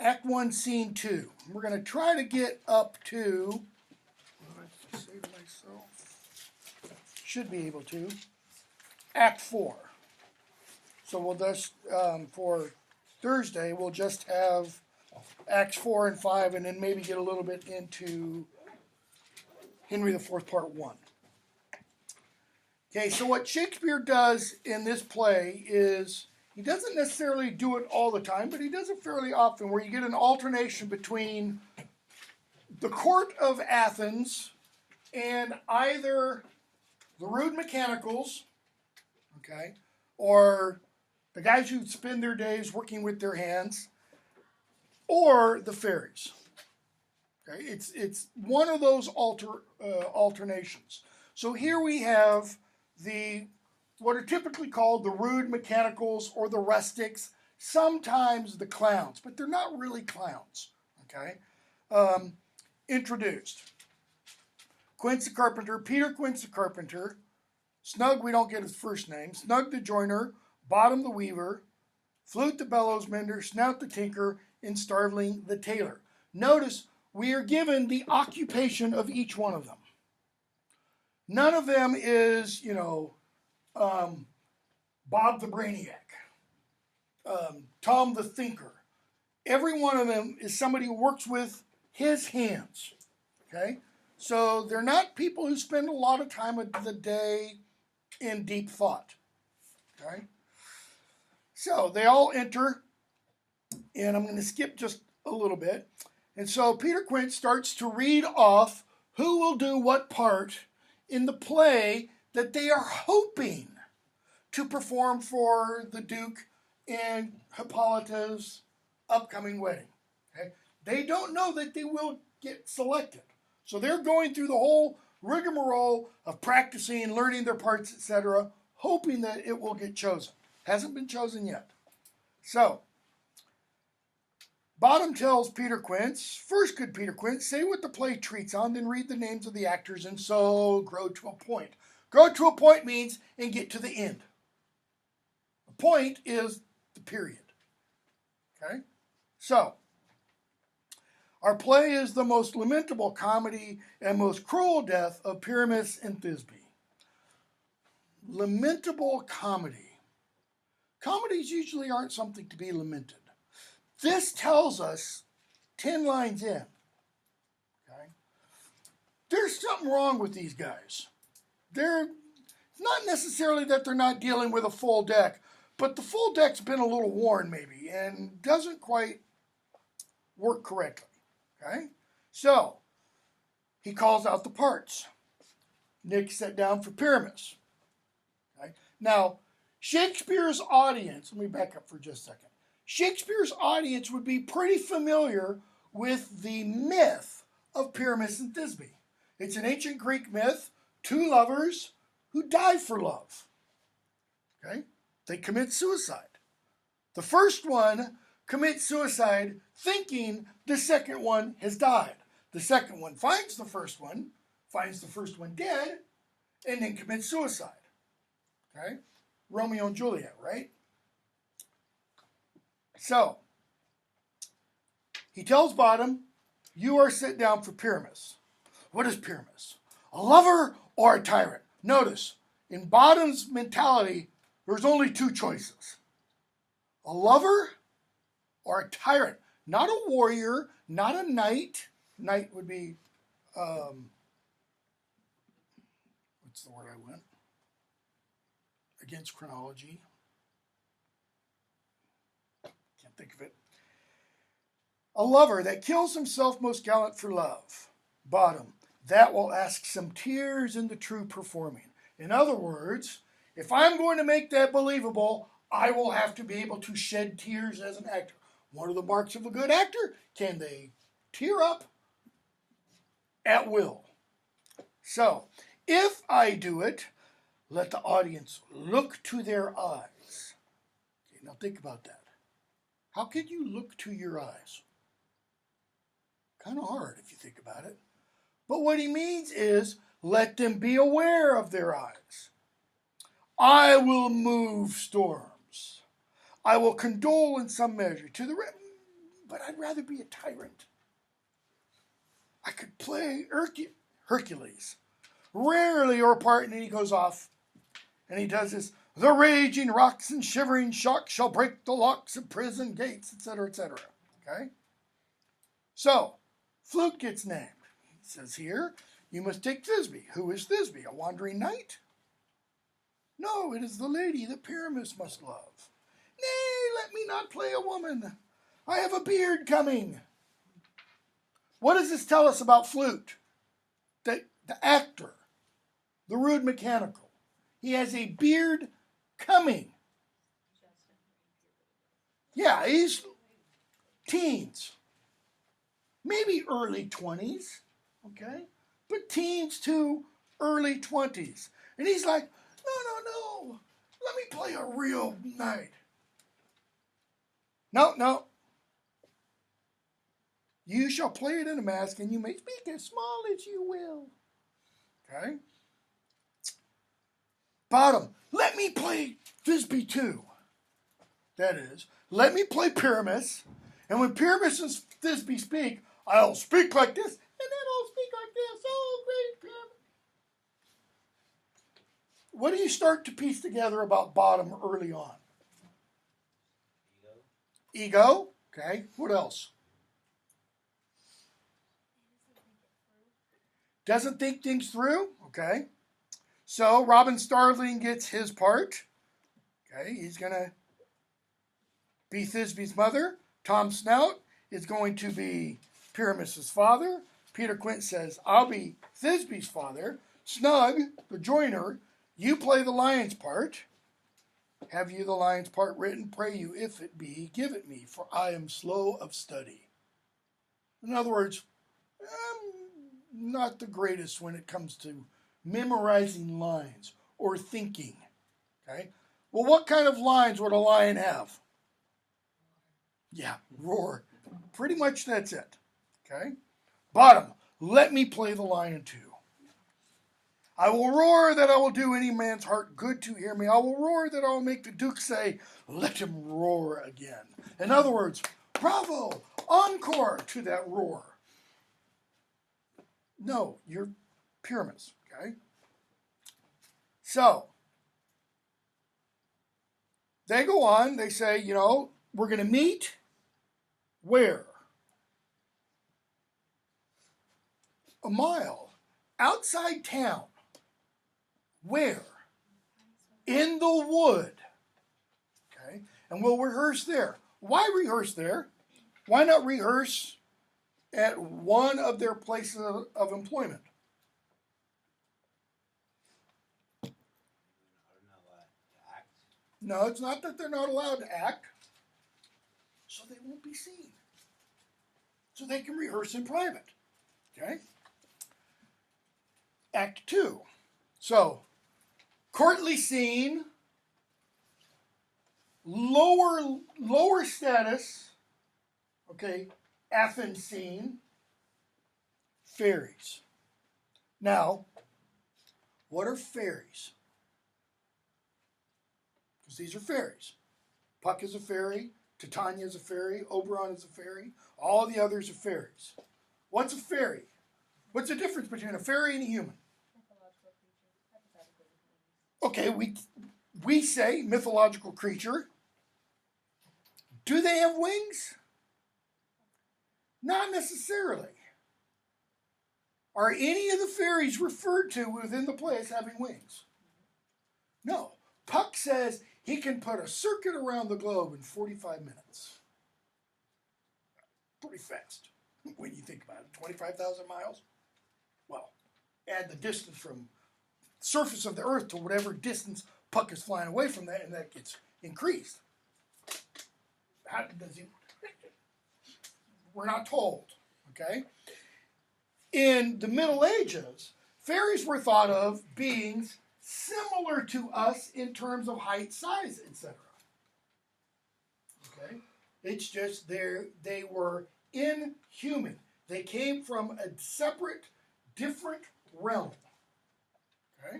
Act 1, Scene 2. We're going to try to get up to, save myself, should be able to, Act 4. So we'll just, for Thursday, we'll just have Acts 4 and 5, and then maybe get a little bit into Henry IV, Part 1. Okay, so what Shakespeare does in this play is, he doesn't necessarily do it all the time, but he does it fairly often, where you get an alternation between the court of Athens and either the rude mechanicals, okay, or the guys who spend their days working with their hands, or the fairies. Okay, it's one of those alternations. So here we have what are typically called the rude mechanicals or the rustics, sometimes the clowns, but they're not really clowns, okay? Introduced. Quince the Carpenter, Peter Quince the Carpenter, Snug, we don't get his first name, Snug the Joiner, Bottom the Weaver, Flute the Bellows Mender, Snout the Tinker, and Starveling the Tailor. Notice we are given the occupation of each one of them. None of them is, Bob the Brainiac, Tom the Thinker. Every one of them is somebody who works with his hands, okay? So they're not people who spend a lot of time of the day in deep thought, okay? So they all enter, and I'm going to skip just a little bit. And so Peter Quince starts to read off who will do what part in the play that they are hoping to perform for the Duke and Hippolyta's upcoming wedding. Okay? They don't know that they will get selected. So they're going through the whole rigmarole of practicing, learning their parts, etc., hoping that it will get chosen. Hasn't been chosen yet. So, Bottom tells Peter Quince, first, good Peter Quince, say what the play treats on, then read the names of the actors, and so grow to a point. Grow to a point means and get to the end. The point is the period. Okay? So, our play is the most lamentable comedy and most cruel death of Pyramus and Thisbe. Lamentable comedy. Comedies usually aren't something to be lamented. This tells us 10 lines in, okay, there's something wrong with these guys. It's not necessarily that they're not dealing with a full deck, but the full deck's been a little worn maybe and doesn't quite work correctly, okay? So, he calls out the parts. Nick sat down for Pyramus. Okay? Now, Shakespeare's audience, let me back up for just a second. Shakespeare's audience would be pretty familiar with the myth of Pyramus and Thisbe. It's an ancient Greek myth, two lovers who die for love. Okay? They commit suicide. The first one commits suicide thinking the second one has died. The second one finds the first one dead, and then commits suicide. Okay? Romeo and Juliet, right? So, he tells Bottom, you are set down for Pyramus. What is Pyramus? A lover or a tyrant? Notice, in Bottom's mentality, there's only two choices. A lover or a tyrant. Not a warrior, not a knight. Knight would be, what's the word I went? Against chronology. Can't think of it. A lover that kills himself most gallant for love. Bottom. That will ask some tears in the true performing. In other words, if I'm going to make that believable, I will have to be able to shed tears as an actor. One of the marks of a good actor, can they tear up at will? So, if I do it, let the audience look to their eyes. Okay, now think about that. How can you look to your eyes? Kind of hard if you think about it. But what he means is, let them be aware of their eyes. I will move storms. I will condole in some measure to the but I'd rather be a tyrant. I could play Hercules. Rarely or part, and then he goes off and he does this. The raging rocks and shivering shocks shall break the locks of prison gates, etc., etc. Okay? So, flute gets named. It says here, you must take Thisbe. Who is Thisbe? A wandering knight? No, it is the lady that Pyramus must love. Nay, let me not play a woman. I have a beard coming. What does this tell us about flute? The actor, the rude mechanical. He has a beard coming. Yeah, he's teens. Maybe early 20s, okay? But teens to early 20s. And he's like, no. Let me play a real knight. No. You shall play it in a mask, and you may speak as small as you will. Okay? Bottom, let me play Thisbe too. That is, let me play Pyramus, and when Pyramus and Thisbe speak, I'll speak like this, and then I'll speak like this. Oh, great Pyramus. What do you start to piece together about Bottom early on? Ego. Okay. What else? Doesn't think things through. Okay. So Robin Starveling gets his part. Okay. He's going to be Thisbe's mother. Tom Snout is going to be Pyramus's father. Peter Quint says, I'll be Thisbe's father. Snug, the joiner, you play the lion's part. Have you the lion's part written? Pray you, if it be, give it me, for I am slow of study. In other words, I'm not the greatest when it comes to memorizing lines or thinking. Okay? Well, what kind of lines would a lion have? Yeah, roar. Pretty much that's it. Okay? Bottom, let me play the lion too. I will roar that I will do any man's heart good to hear me. I will roar that I will make the Duke say, let him roar again. In other words, bravo, encore to that roar. No, you're Pyramus, okay? So, they go on, they say, we're going to meet where? A mile outside town. Where? In the wood. Okay? And we'll rehearse there. Why rehearse there? Why not rehearse at one of their places of employment? No, it's not that they're not allowed to act. So they won't be seen. So they can rehearse in private. Okay? Act 2. So, courtly scene, lower status, okay, Athens scene, fairies. Now, what are fairies? Because these are fairies. Puck is a fairy, Titania is a fairy, Oberon is a fairy, all the others are fairies. What's a fairy? What's the difference between a fairy and a human? Okay, we say mythological creature. Do they have wings? Not necessarily. Are any of the fairies referred to within the play as having wings? No. Puck says he can put a circuit around the globe in 45 minutes. Pretty fast when you think about it. 25,000 miles? Well, add the distance from surface of the earth to whatever distance Puck is flying away from that, and that gets increased. How does he? We're not told. Okay? In the Middle Ages, fairies were thought of beings similar to us in terms of height, size, etc. Okay? It's just they were inhuman. They came from a separate, different realm. Okay?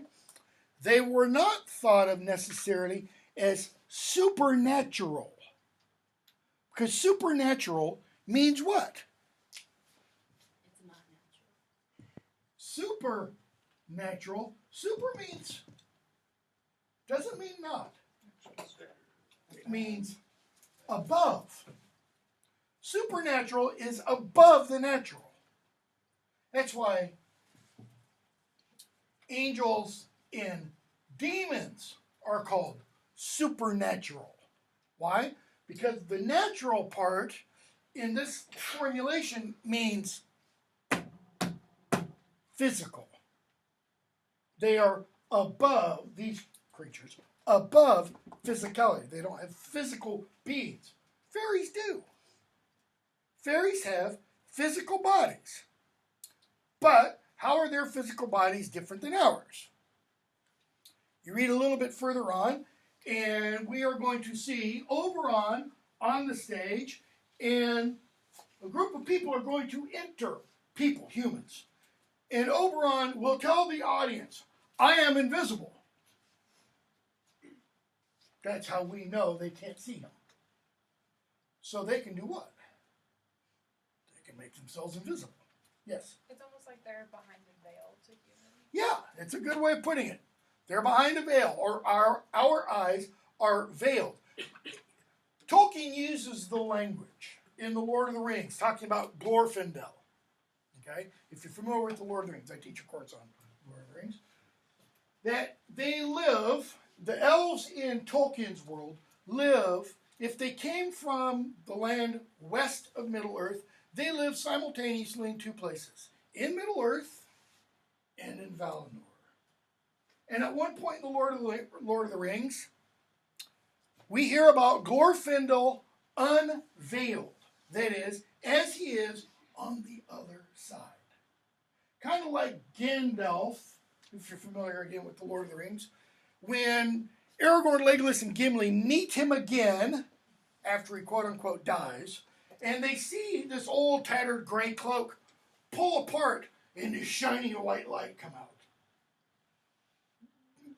They were not thought of necessarily as supernatural. Because supernatural means what? It's not natural. Supernatural. Super means, doesn't mean not. It means above. Supernatural is above the natural. That's why angels and demons are called supernatural. Why? Because the natural part in this formulation means physical. They are above, these creatures, above physicality. They don't have physical beings. Fairies do. Fairies have physical bodies. But how are their physical bodies different than ours? You read a little bit further on, and we are going to see Oberon on the stage, and a group of people are going to enter, people, humans. And Oberon will tell the audience, I am invisible. That's how we know they can't see him. So they can do what? They can make themselves invisible. Yes? It's almost like they're behind a veil to humans. Yeah, it's a good way of putting it. They're behind a veil, or our eyes are veiled. Tolkien uses the language in The Lord of the Rings, talking about Glorfindel. Okay? If you're familiar with The Lord of the Rings, I teach a course on Lord of the Rings, that they live, the elves in Tolkien's world live, if they came from the land west of Middle-earth, they live simultaneously in two places, in Middle-earth and in Valinor. And at one point in the Lord of the Rings, we hear about Glorfindel unveiled. That is, as he is on the other side. Kind of like Gandalf, if you're familiar again with the Lord of the Rings, when Aragorn, Legolas, and Gimli meet him again after he quote-unquote dies, and they see this old tattered gray cloak pull apart and this shiny white light come out.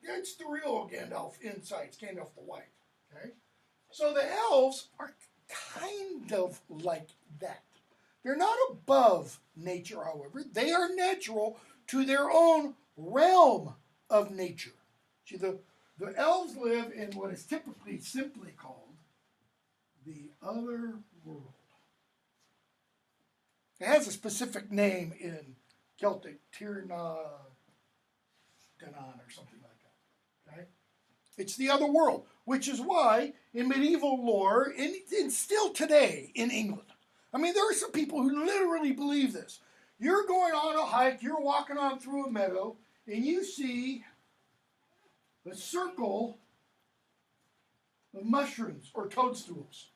It's the real Gandalf inside. It's Gandalf the White. Okay? So the elves are kind of like that. They're not above nature, however. They are natural to their own realm of nature. See, the elves live in what is typically simply called the other world. It has a specific name in Celtic, Tirna Danan or something like that. Okay? It's the other world, which is why in medieval lore, and still today in England, I mean, there are some people who literally believe this. You're going on a hike, you're walking on through a meadow, and you see a circle of mushrooms or toadstools.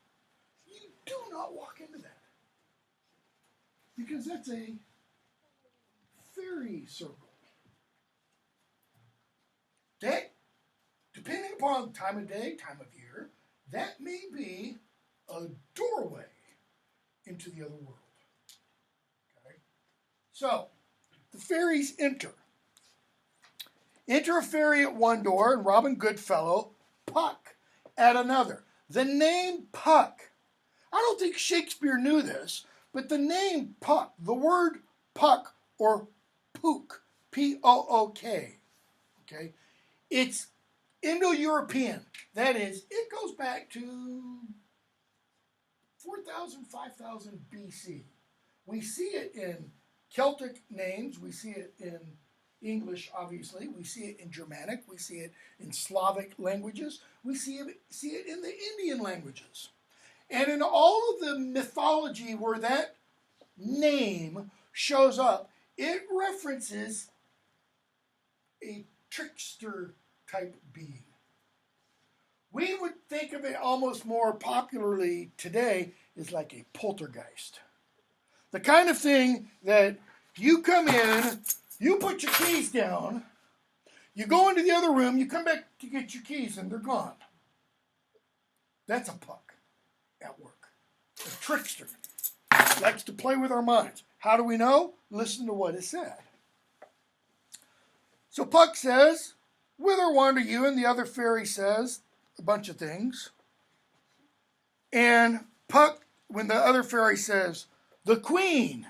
You do not walk into that. Because that's a fairy circle. That, depending upon time of day, time of year, that may be a doorway into the other world. Okay? So, the fairies enter. Enter a fairy at one door and Robin Goodfellow, Puck, at another. The name Puck, I don't think Shakespeare knew this, but the name Puck, the word Puck or Pook, P-O-O-K, okay, it's Indo-European. That is, it goes back to 4,000, 5,000 BC. We see it in Celtic names. We see it in English, obviously. We see it in Germanic. We see it in Slavic languages. We see it in the Indian languages. And in all of the mythology where that name shows up, it references a trickster type being. We would think of it almost more popularly today as like a poltergeist. The kind of thing that you come in, you put your keys down, you go into the other room, you come back to get your keys and they're gone. That's a Puck at work. A trickster. Likes to play with our minds. How do we know? Listen to what is said. So Puck says, "Whither wander you?" And the other fairy says a bunch of things. And Puck when the other fairy says, the queen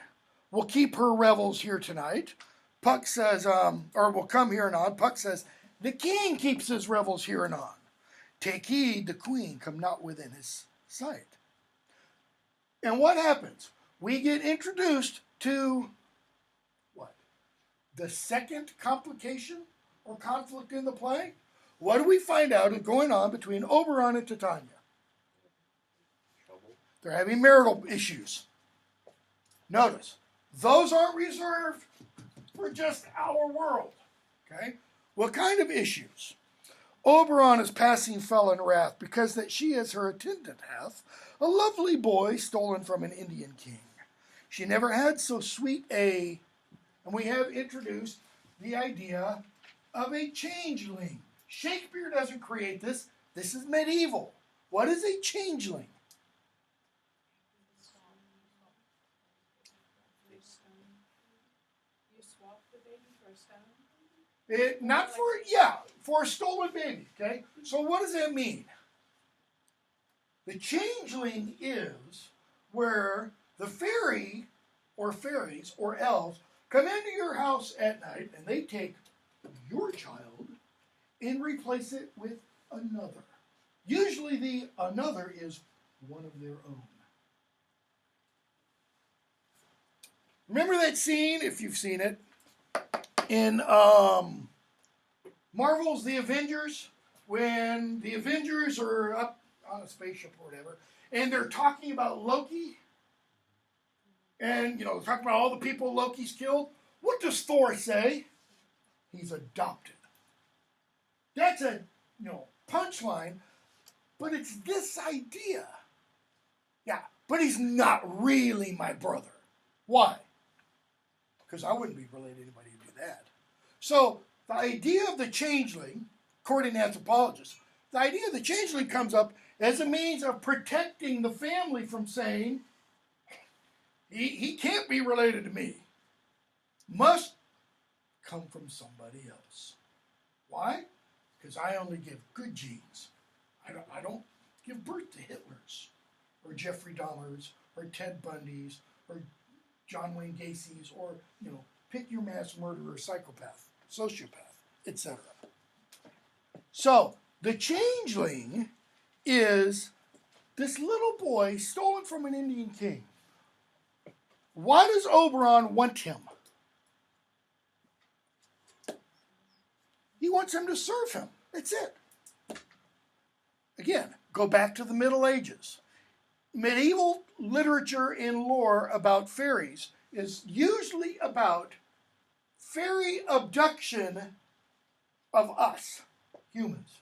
will keep her revels here tonight, Puck says, or will come here and on. Puck says, the king keeps his revels here and on. Take heed, the queen come not within his sight. And what happens? We get introduced to what? The second complication or conflict in the play? What do we find out is going on between Oberon and Titania? They're having marital issues. Notice, those aren't reserved for just our world. Okay? What kind of issues? Oberon is passing fell in wrath because that she as her attendant hath a lovely boy stolen from an Indian king. She never had so sweet a, and we have introduced the idea of a changeling. Shakespeare doesn't create this. This is medieval. What is a changeling? You swap the baby for a stone? Not for, for a stolen baby, okay? So what does that mean? The changeling is where the fairy or fairies or elves come into your house at night and they take your child and replace it with another. Usually the another is one of their own. Remember that scene, if you've seen it, in Marvel's The Avengers, when the Avengers are up on a spaceship or whatever, and they're talking about Loki, and, talking about all the people Loki's killed. What does Thor say? He's adopted. That's a, punchline, but it's this idea. Yeah, but he's not really my brother. Why? Because I wouldn't be related to anybody who did that. So the idea of the changeling, according to anthropologists, the idea of the changeling comes up as a means of protecting the family from saying, he can't be related to me. Must come from somebody else. Why? Because I only give good genes. I don't give birth to Hitlers or Jeffrey Dahmers or Ted Bundys or John Wayne Gacy's or, pick your mass murderer, psychopath, sociopath, etc. So, the changeling is this little boy stolen from an Indian king. Why does Oberon want him? He wants him to serve him. That's it. Again, go back to the Middle Ages. Medieval literature and lore about fairies is usually about fairy abduction of us, humans.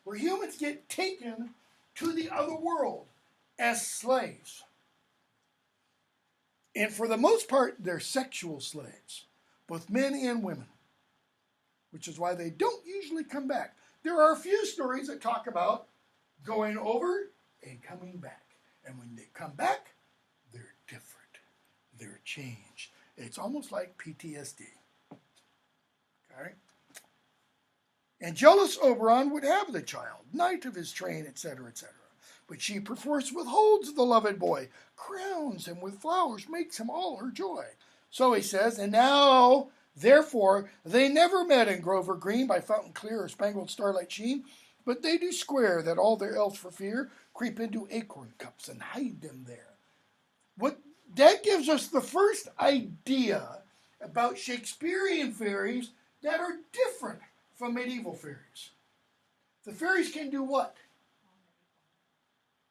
Where humans get taken to the other world as slaves. And for the most part, they're sexual slaves, both men and women, which is why they don't usually come back. There are a few stories that talk about going over and coming back. And when they come back, they're different. They're changed. It's almost like PTSD. Okay? And jealous Oberon would have the child, knight of his train, etc., etc. But she perforce withholds the loved boy, crowns him with flowers, makes him all her joy. So he says, and now, therefore, they never met in Grover Green by fountain clear or spangled starlight sheen, but they do square that all their elves for fear creep into acorn cups and hide them there. That gives us the first idea about Shakespearean fairies that are different from medieval fairies. The fairies can do what?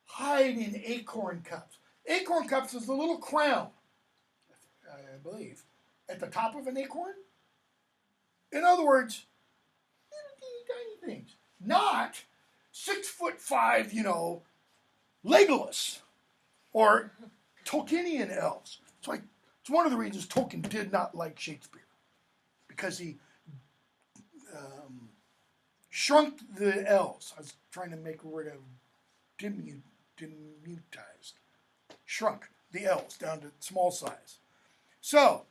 Hide in acorn cups. Acorn cups is the little crown, I believe, at the top of an acorn. In other words, little tiny things. Not 6'5", Legolas or Tolkienian elves. It's one of the reasons Tolkien did not like Shakespeare, because he shrunk the elves. I was trying to make a word of dimutized. Shrunk the elves down to small size. So,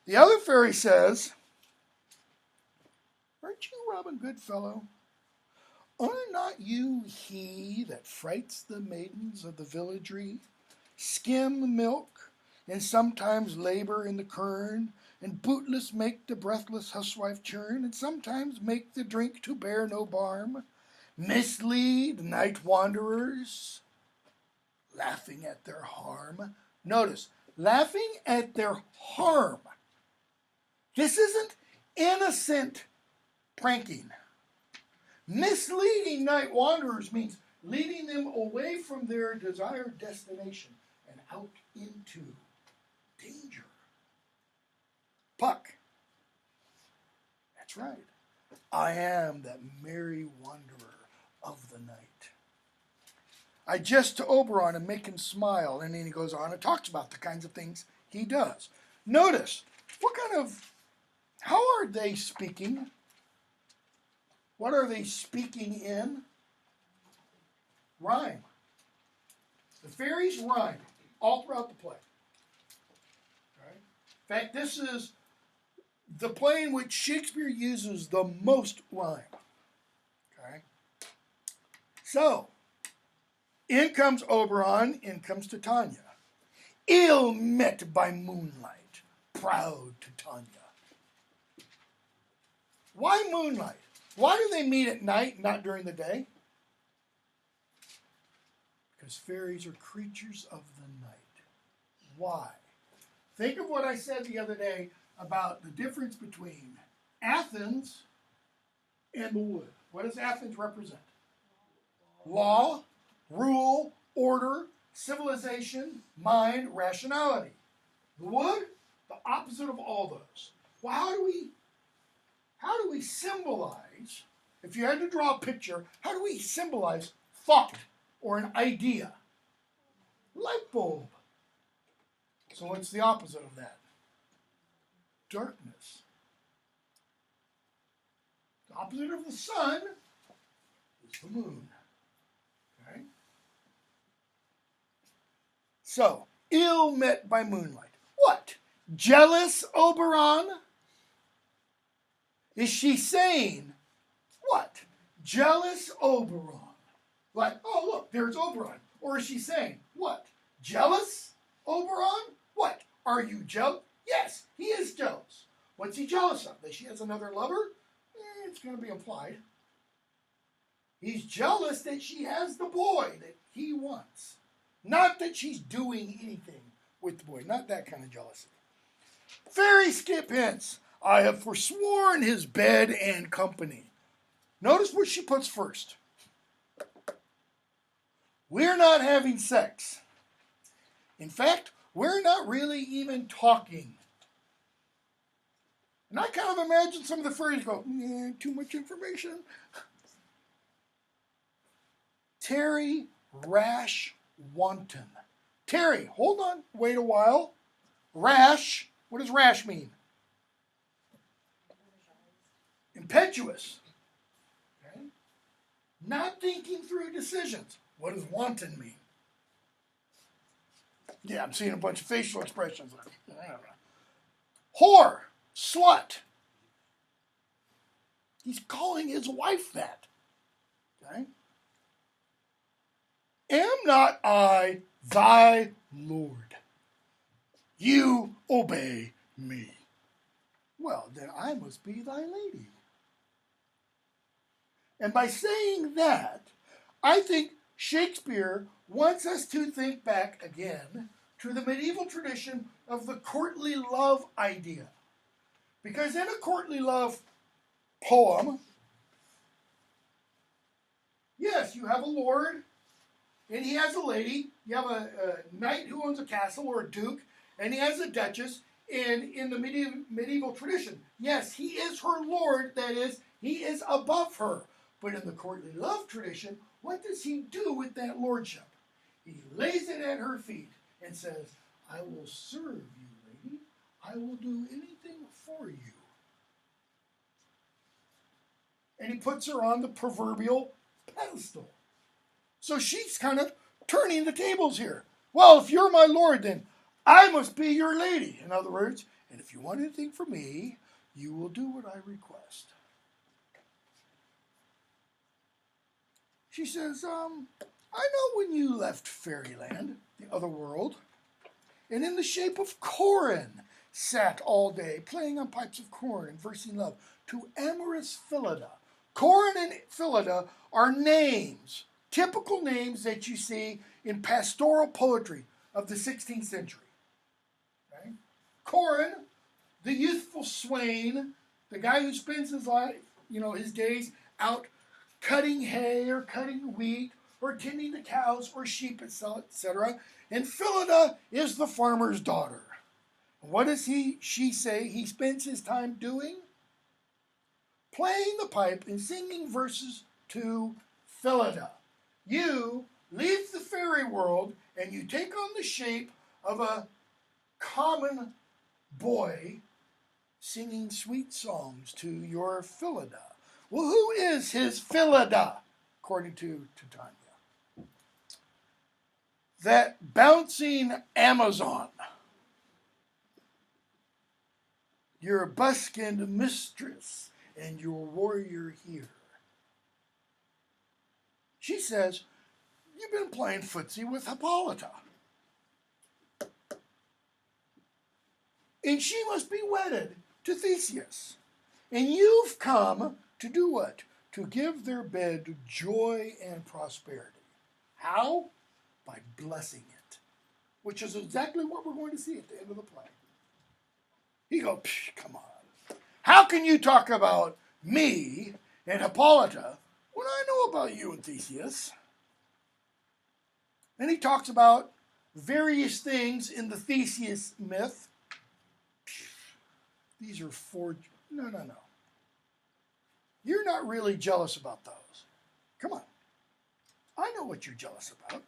the other fairy says, aren't you Robin Goodfellow? Are not you he that frights the maidens of the villagery, skim milk, and sometimes labor in the kern, and bootless make the breathless huswife churn, and sometimes make the drink to bear no barm, mislead night wanderers, laughing at their harm? Notice, laughing at their harm. This isn't innocent pranking. Misleading night wanderers means leading them away from their desired destination and out into danger. Puck. That's right. I am that merry wanderer of the night. I jest to Oberon and make him smile, and then he goes on and talks about the kinds of things he does. Notice, how are they speaking? What are they speaking in? Rhyme. The fairies rhyme all throughout the play. Right? In fact, this is the play in which Shakespeare uses the most rhyme. Okay? So, in comes Oberon, in comes Titania. Ill met by moonlight, proud Titania. Why moonlight? Why do they meet at night, not during the day? Because fairies are creatures of the night. Why? Think of what I said the other day about the difference between Athens and the wood. What does Athens represent? Law, rule, order, civilization, mind, rationality. The wood, the opposite of all those. Well, how do we symbolize, if you had to draw a picture, how do we symbolize thought or an idea? Light bulb. So what's the opposite of that? Darkness. The opposite of the sun is the moon. Okay? So, ill met by moonlight. What? Jealous, Oberon? Is she saying, what? Jealous Oberon. Like, oh, look, there's Oberon. Or is she saying, what? Jealous Oberon? What? Are you jealous? Yes, he is jealous. What's he jealous of? That she has another lover? It's going to be implied. He's jealous that she has the boy that he wants. Not that she's doing anything with the boy. Not that kind of jealousy. Fairy skip hints. I have forsworn his bed and company. Notice what she puts first. We're not having sex. In fact, we're not really even talking. And I kind of imagine some of the fairies go, too much information. Tarry, rash, wanton. Tarry, hold on, wait a while. Rash, what does rash mean? Impetuous. Okay? Not thinking through decisions. What does wanton mean? Yeah, I'm seeing a bunch of facial expressions. I don't know. Whore, slut. He's calling his wife that. Okay? Am not I thy Lord? You obey me. Well, then I must be thy lady. And by saying that, I think Shakespeare wants us to think back again to the medieval tradition of the courtly love idea. Because in a courtly love poem, yes, you have a lord, and he has a lady. You have a knight who owns a castle, or a duke, and he has a duchess. And in the medieval tradition, yes, he is her lord, that is, he is above her. But in the courtly love tradition, what does he do with that lordship? He lays it at her feet and says, I will serve you, lady. I will do anything for you. And he puts her on the proverbial pedestal. So she's kind of turning the tables here. Well, if you're my lord, then I must be your lady. In other words, and if you want anything from me, you will do what I request. She says, I know when you left fairyland, the other world, and in the shape of Corin sat all day, playing on pipes of corn and versing love to amorous Phillida. Corin and Phillida are names, typical names that you see in pastoral poetry of the 16th century. Okay? Corin, the youthful swain, the guy who spends his life, his days out cutting hay or cutting wheat or tending the cows or sheep, etc. And Phillida is the farmer's daughter. What does she say he spends his time doing? Playing the pipe and singing verses to Phillida. You leave the fairy world and you take on the shape of a common boy singing sweet songs to your Phillida. Well, who is his Phillida, according to Titania? That bouncing Amazon, your buskined mistress and your warrior here. She says, you've been playing footsie with Hippolyta. And she must be wedded to Theseus. And you've come to do what? To give their bed joy and prosperity. How? By blessing it. Which is exactly what we're going to see at the end of the play. He goes, come on. How can you talk about me and Hippolyta when I know about you and Theseus? And he talks about various things in the Theseus myth. These are forged. No. You're not really jealous about those. Come on. I know what you're jealous about.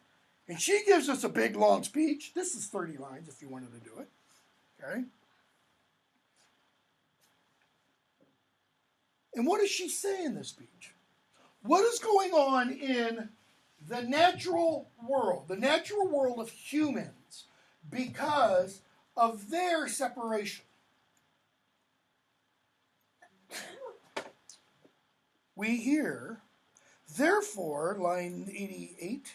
And she gives us a big, long speech. This is 30 lines if you wanted to do it. Okay? And what does she say in this speech? What is going on in the natural world of humans, because of their separation? We hear, therefore, line 88,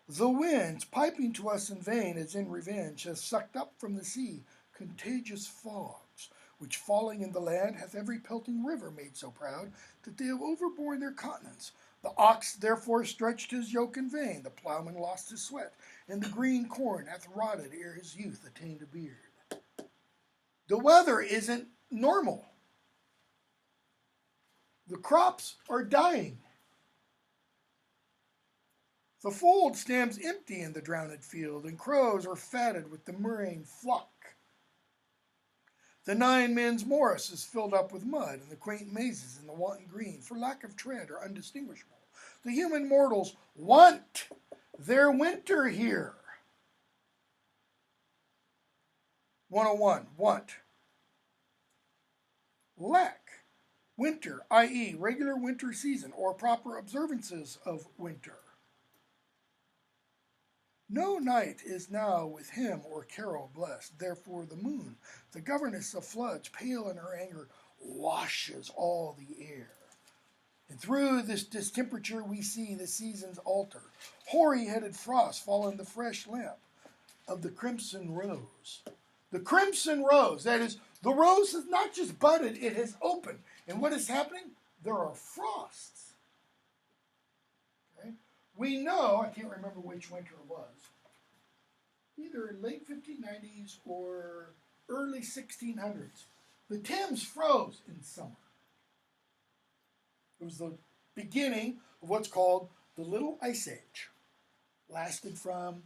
the winds piping to us in vain as in revenge has sucked up from the sea contagious fogs, which falling in the land hath every pelting river made so proud that they have overborne their continents. The ox therefore stretched his yoke in vain, the plowman lost his sweat, and the green corn hath rotted ere his youth attained a beard. The weather isn't normal. The crops are dying. The fold stands empty in the drowned field, and crows are fatted with the murrain flock. The 9 men's morass is filled up with mud, and the quaint mazes in the wanton green, for lack of tread, are undistinguishable. The human mortals want their winter here. 101, want. Lack. Winter, i.e., regular winter season, or proper observances of winter. No night is now with him or Carol blessed. Therefore the moon, the governess of floods, pale in her anger, washes all the air. And through this distemperature we see the seasons alter. Hoary-headed frost fall in the fresh lamp of the crimson rose. The crimson rose, that is, the rose has not just budded, it has opened. And what is happening? There are frosts. Okay? We know, I can't remember which winter it was, either late 1590s or early 1600s. The Thames froze in summer. It was the beginning of what's called the Little Ice Age. Lasted from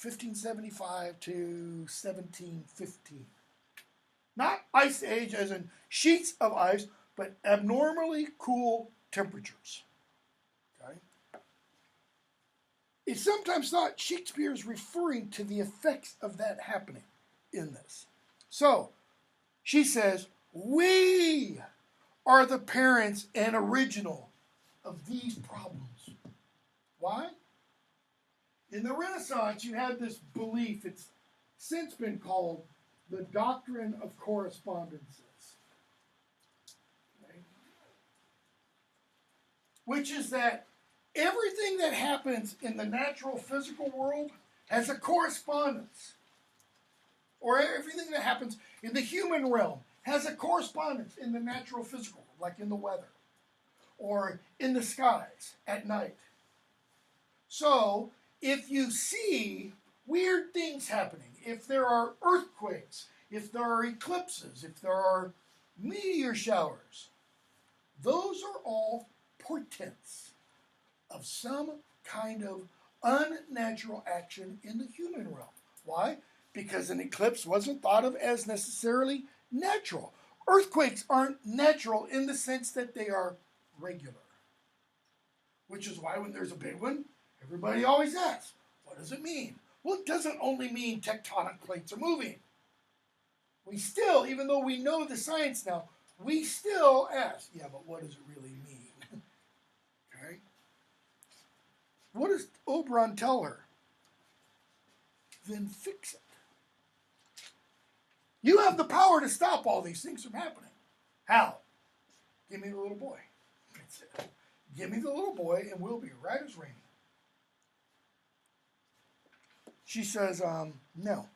1575 to 1715. Not ice age as in sheets of ice, but abnormally cool temperatures. Okay? It's sometimes thought Shakespeare is referring to the effects of that happening in this. So, she says, we are the parents and original of these problems. Why? In the Renaissance, you had this belief, it's since been called the Doctrine of Correspondences. Okay? Which is that everything that happens in the natural physical world has a correspondence. Or everything that happens in the human realm has a correspondence in the natural physical, like in the weather, or in the skies at night. So, if you see weird things happening, if there are earthquakes, if there are eclipses, if there are meteor showers, those are all portents of some kind of unnatural action in the human realm. Why? Because an eclipse wasn't thought of as necessarily natural. Earthquakes aren't natural in the sense that they are regular. Which is why when there's a big one, everybody always asks, what does it mean? Well, it doesn't only mean tectonic plates are moving. We still, even though we know the science now, we still ask, yeah, but what does it really mean? Okay? What does Oberon tell her? Then fix it. You have the power to stop all these things from happening. How? Give me the little boy. That's it. Give me the little boy and we'll be right as rain. She says, no.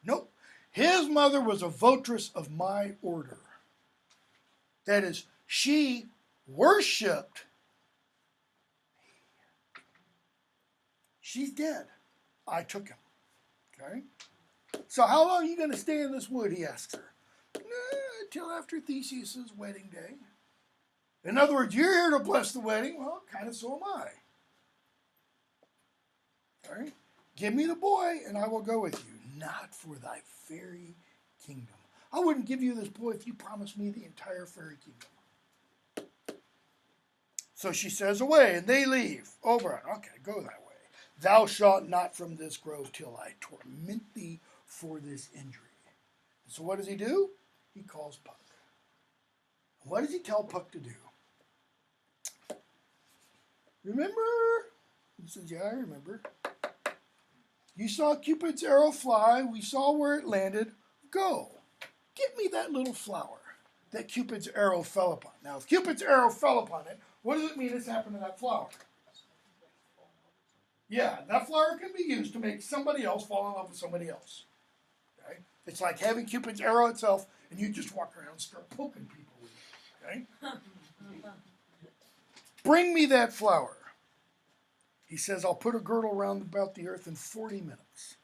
Nope. His mother was a votress of my order. That is, she worshipped. She's dead. I took him. Okay? So how long are you going to stay in this wood, he asks her. Till after Theseus's wedding day. In other words, you're here to bless the wedding. Well, kind of so am I. All right? Give me the boy, and I will go with you. Not for thy fairy kingdom. I wouldn't give you this boy if you promised me the entire fairy kingdom. So she says, away, and they leave. Oberon, okay, go that way. Thou shalt not from this grove till I torment thee for this injury. And so what does he do? He calls Puck. And what does he tell Puck to do? Remember? He says, yeah, I remember. You saw Cupid's arrow fly. We saw where it landed. Go. Get me that little flower that Cupid's arrow fell upon. Now, if Cupid's arrow fell upon it, what does it mean has happened to that flower? Yeah, that flower can be used to make somebody else fall in love with somebody else. Okay? It's like having Cupid's arrow itself, and you just walk around and start poking people with it. Okay? Bring me that flower. He says, I'll put a girdle round about the earth in 40 minutes.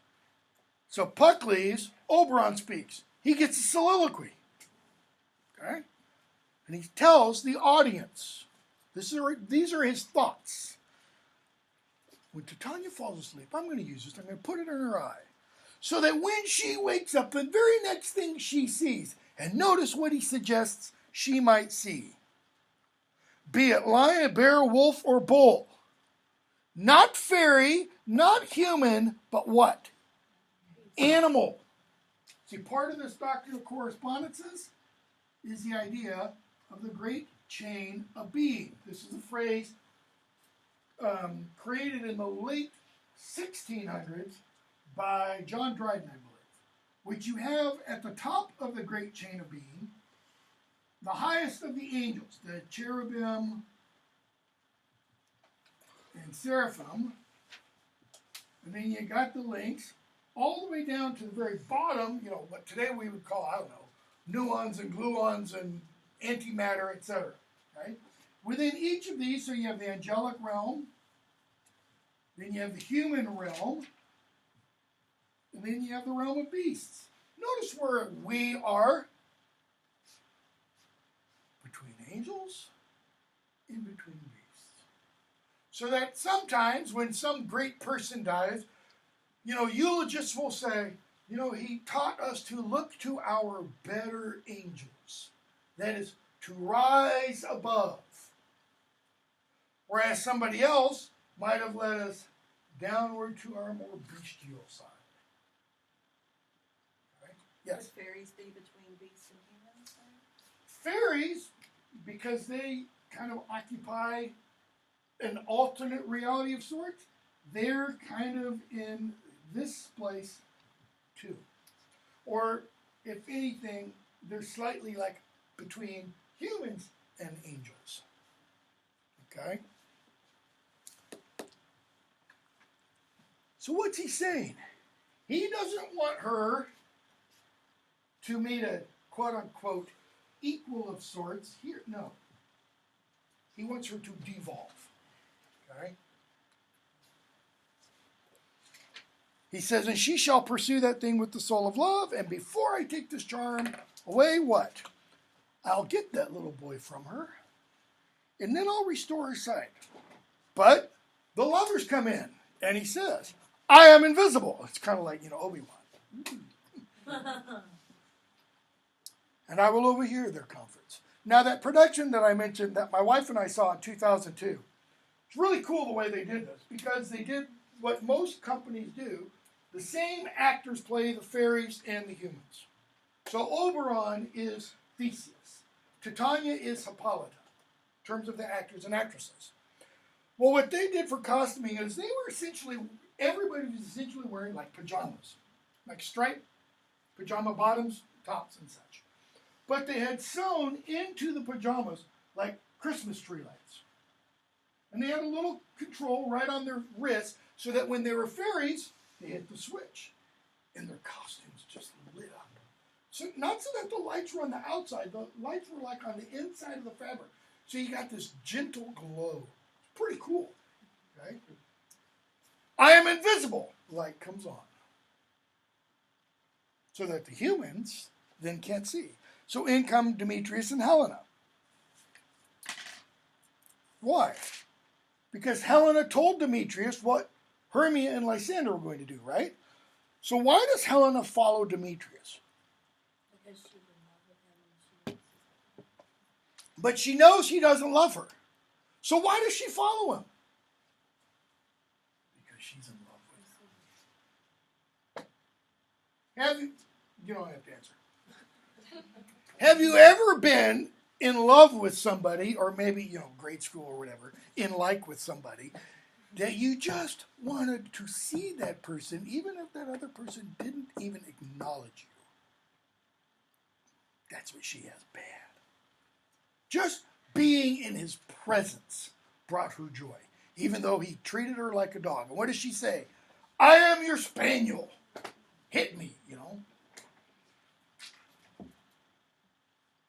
So Puck leaves, Oberon speaks. He gets a soliloquy. Okay? And he tells the audience, these are his thoughts. When Titania falls asleep, I'm going to use this. I'm going to put it in her eye. So that when she wakes up, the very next thing she sees, and notice what he suggests she might see. Be it lion, bear, wolf, or bull. Not fairy, not human, but what? Animal. See, part of this Doctrine of Correspondences is the idea of the great chain of being. This is a phrase created in the late 1600s by John Dryden, I believe, which you have at the top of the great chain of being, the highest of the angels, the cherubim and seraphim, and then you got the links all the way down to the very bottom, what today we would call, I don't know, nuons and gluons and antimatter, etc. Right? Within each of these, so you have the angelic realm, then you have the human realm, and then you have the realm of beasts. Notice where we are between angels and between beasts. So that sometimes when some great person dies, eulogists will say, he taught us to look to our better angels. That is, to rise above. Whereas somebody else might have led us downward to our more bestial side. Right? Yes? Would fairies be between beasts and humans? Fairies, because they kind of occupy an alternate reality of sorts, they're kind of in this place too. Or, if anything, they're slightly like between humans and angels. Okay? So what's he saying? He doesn't want her to meet a quote-unquote equal of sorts. Here, no. He wants her to devolve. Okay? He says, and she shall pursue that thing with the soul of love, and before I take this charm away, what? I'll get that little boy from her, and then I'll restore her sight. But the lovers come in, and he says, I am invisible. It's kind of like, Obi-Wan. And I will overhear their conference. Now, that production that I mentioned that my wife and I saw in 2002, it's really cool the way they did this, because they did what most companies do. The same actors play the fairies and the humans. So Oberon is Theseus. Titania is Hippolyta, in terms of the actors and actresses. Well, what they did for costuming is everybody was essentially wearing like pajamas, like striped pajama bottoms, tops, and such. But they had sewn into the pajamas like Christmas tree lights. And they had a little control right on their wrist so that when they were fairies, they hit the switch. And their costumes just lit up. So not so that the lights were on the outside, the lights were like on the inside of the fabric. So you got this gentle glow. It's pretty cool. Okay? I am invisible. Light comes on. So that the humans then can't see. So in come Demetrius and Helena. Why? Because Helena told Demetrius what Hermia and Lysander were going to do, right? So why does Helena follow Demetrius? Because she's in love with him and she But she knows he doesn't love her. So why does she follow him? Because she's in love with him. You don't have to answer. Have you ever been in love with somebody, or maybe, grade school or whatever, with somebody, that you just wanted to see that person, even if that other person didn't even acknowledge you? That's what she has bad. Just being in his presence brought her joy, even though he treated her like a dog. And what does she say? I am your spaniel. Hit me,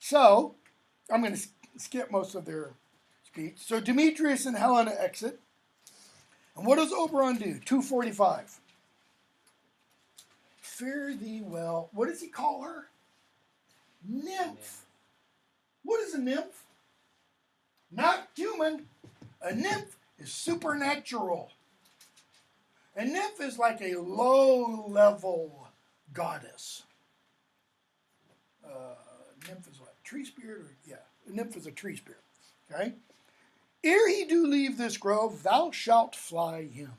So, I'm going to skip most of their speech. So Demetrius and Helena exit. And what does Oberon do? 245. Fare thee well. What does he call her? Nymph. What is a nymph? Not human. A nymph is supernatural. A nymph is like a low-level goddess. Nymph is what? Tree spirit? A nymph is a tree spirit. Okay? Ere he do leave this grove, thou shalt fly him.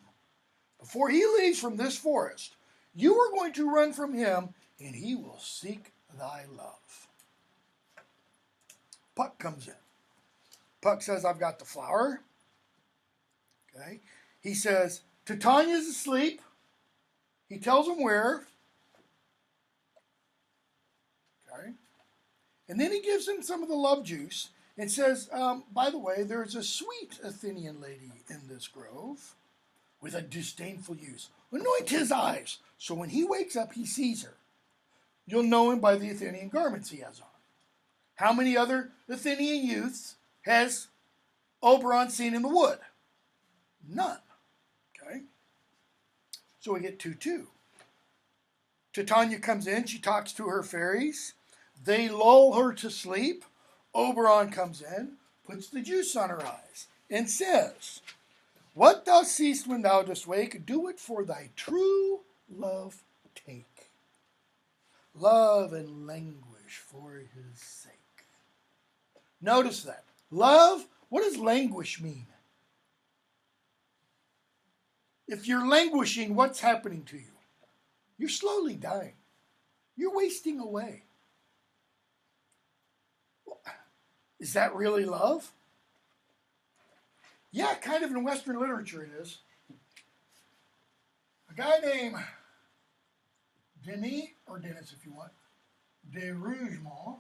Before he leaves from this forest, you are going to run from him, and he will seek thy love. Puck comes in. Puck says, I've got the flower. Okay? He says, Titania's asleep. He tells him where. Okay? And then he gives him some of the love juice and says, by the way, there's a sweet Athenian lady in this grove with a disdainful use. Anoint his eyes, so when he wakes up, he sees her. You'll know him by the Athenian garments he has on. How many other Athenian youths has Oberon seen in the wood? None. Okay? So we get 2-2. Titania comes in. She talks to her fairies. They lull her to sleep. Oberon comes in, puts the juice on her eyes, and says, what thou seest when thou dost wake, do it for thy true love take. Love and languish for his sake. Notice that. Love, what does languish mean? If you're languishing, what's happening to you? You're slowly dying. You're wasting away. Is that really love? Yeah, kind of in Western literature it is. A guy named Denis, or Dennis if you want, de Rougemont,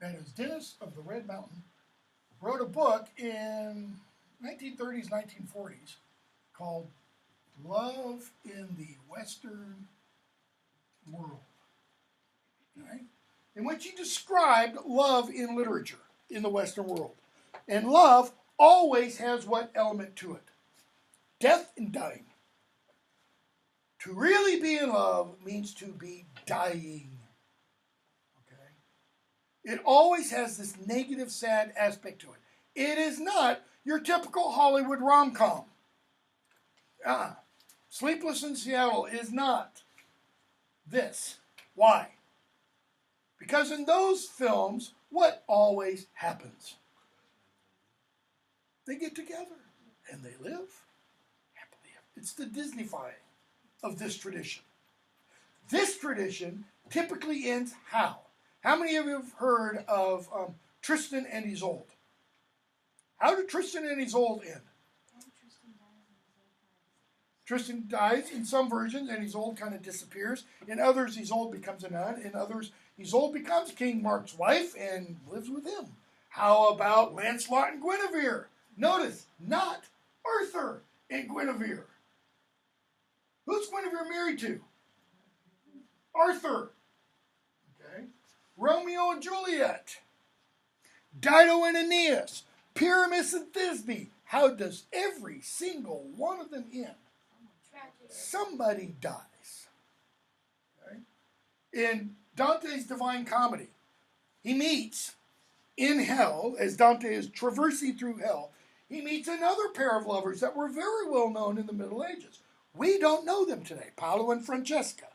that is Dennis of the Red Mountain, wrote a book in 1930s, 1940s called Love in the Western World. Right? In which he described love in literature in the Western world. And love always has what element to it? Death and dying. To really be in love means to be dying. Okay? It always has this negative, sad aspect to it. It is not your typical Hollywood rom-com. Sleepless in Seattle is not this. Why? Because in those films, what always happens? They get together and they live happily. It's the Disneyfying of this tradition. This tradition typically ends how? How many of you have heard of Tristan and Isolde? How did Tristan and Isolde end? Tristan dies in some versions, and Isolde kind of disappears. In others, Isolde becomes a nun. In others, Isolde becomes King Mark's wife and lives with him. How about Lancelot and Guinevere? Notice, not Arthur and Guinevere. Who's Guinevere married to? Arthur. Okay. Romeo and Juliet. Dido and Aeneas. Pyramus and Thisbe. How does every single one of them end? Somebody dies. Okay? In Dante's Divine Comedy, he meets in hell, as Dante is traversing through hell, he meets another pair of lovers that were very well known in the Middle Ages. We don't know them today, Paolo and Francesca.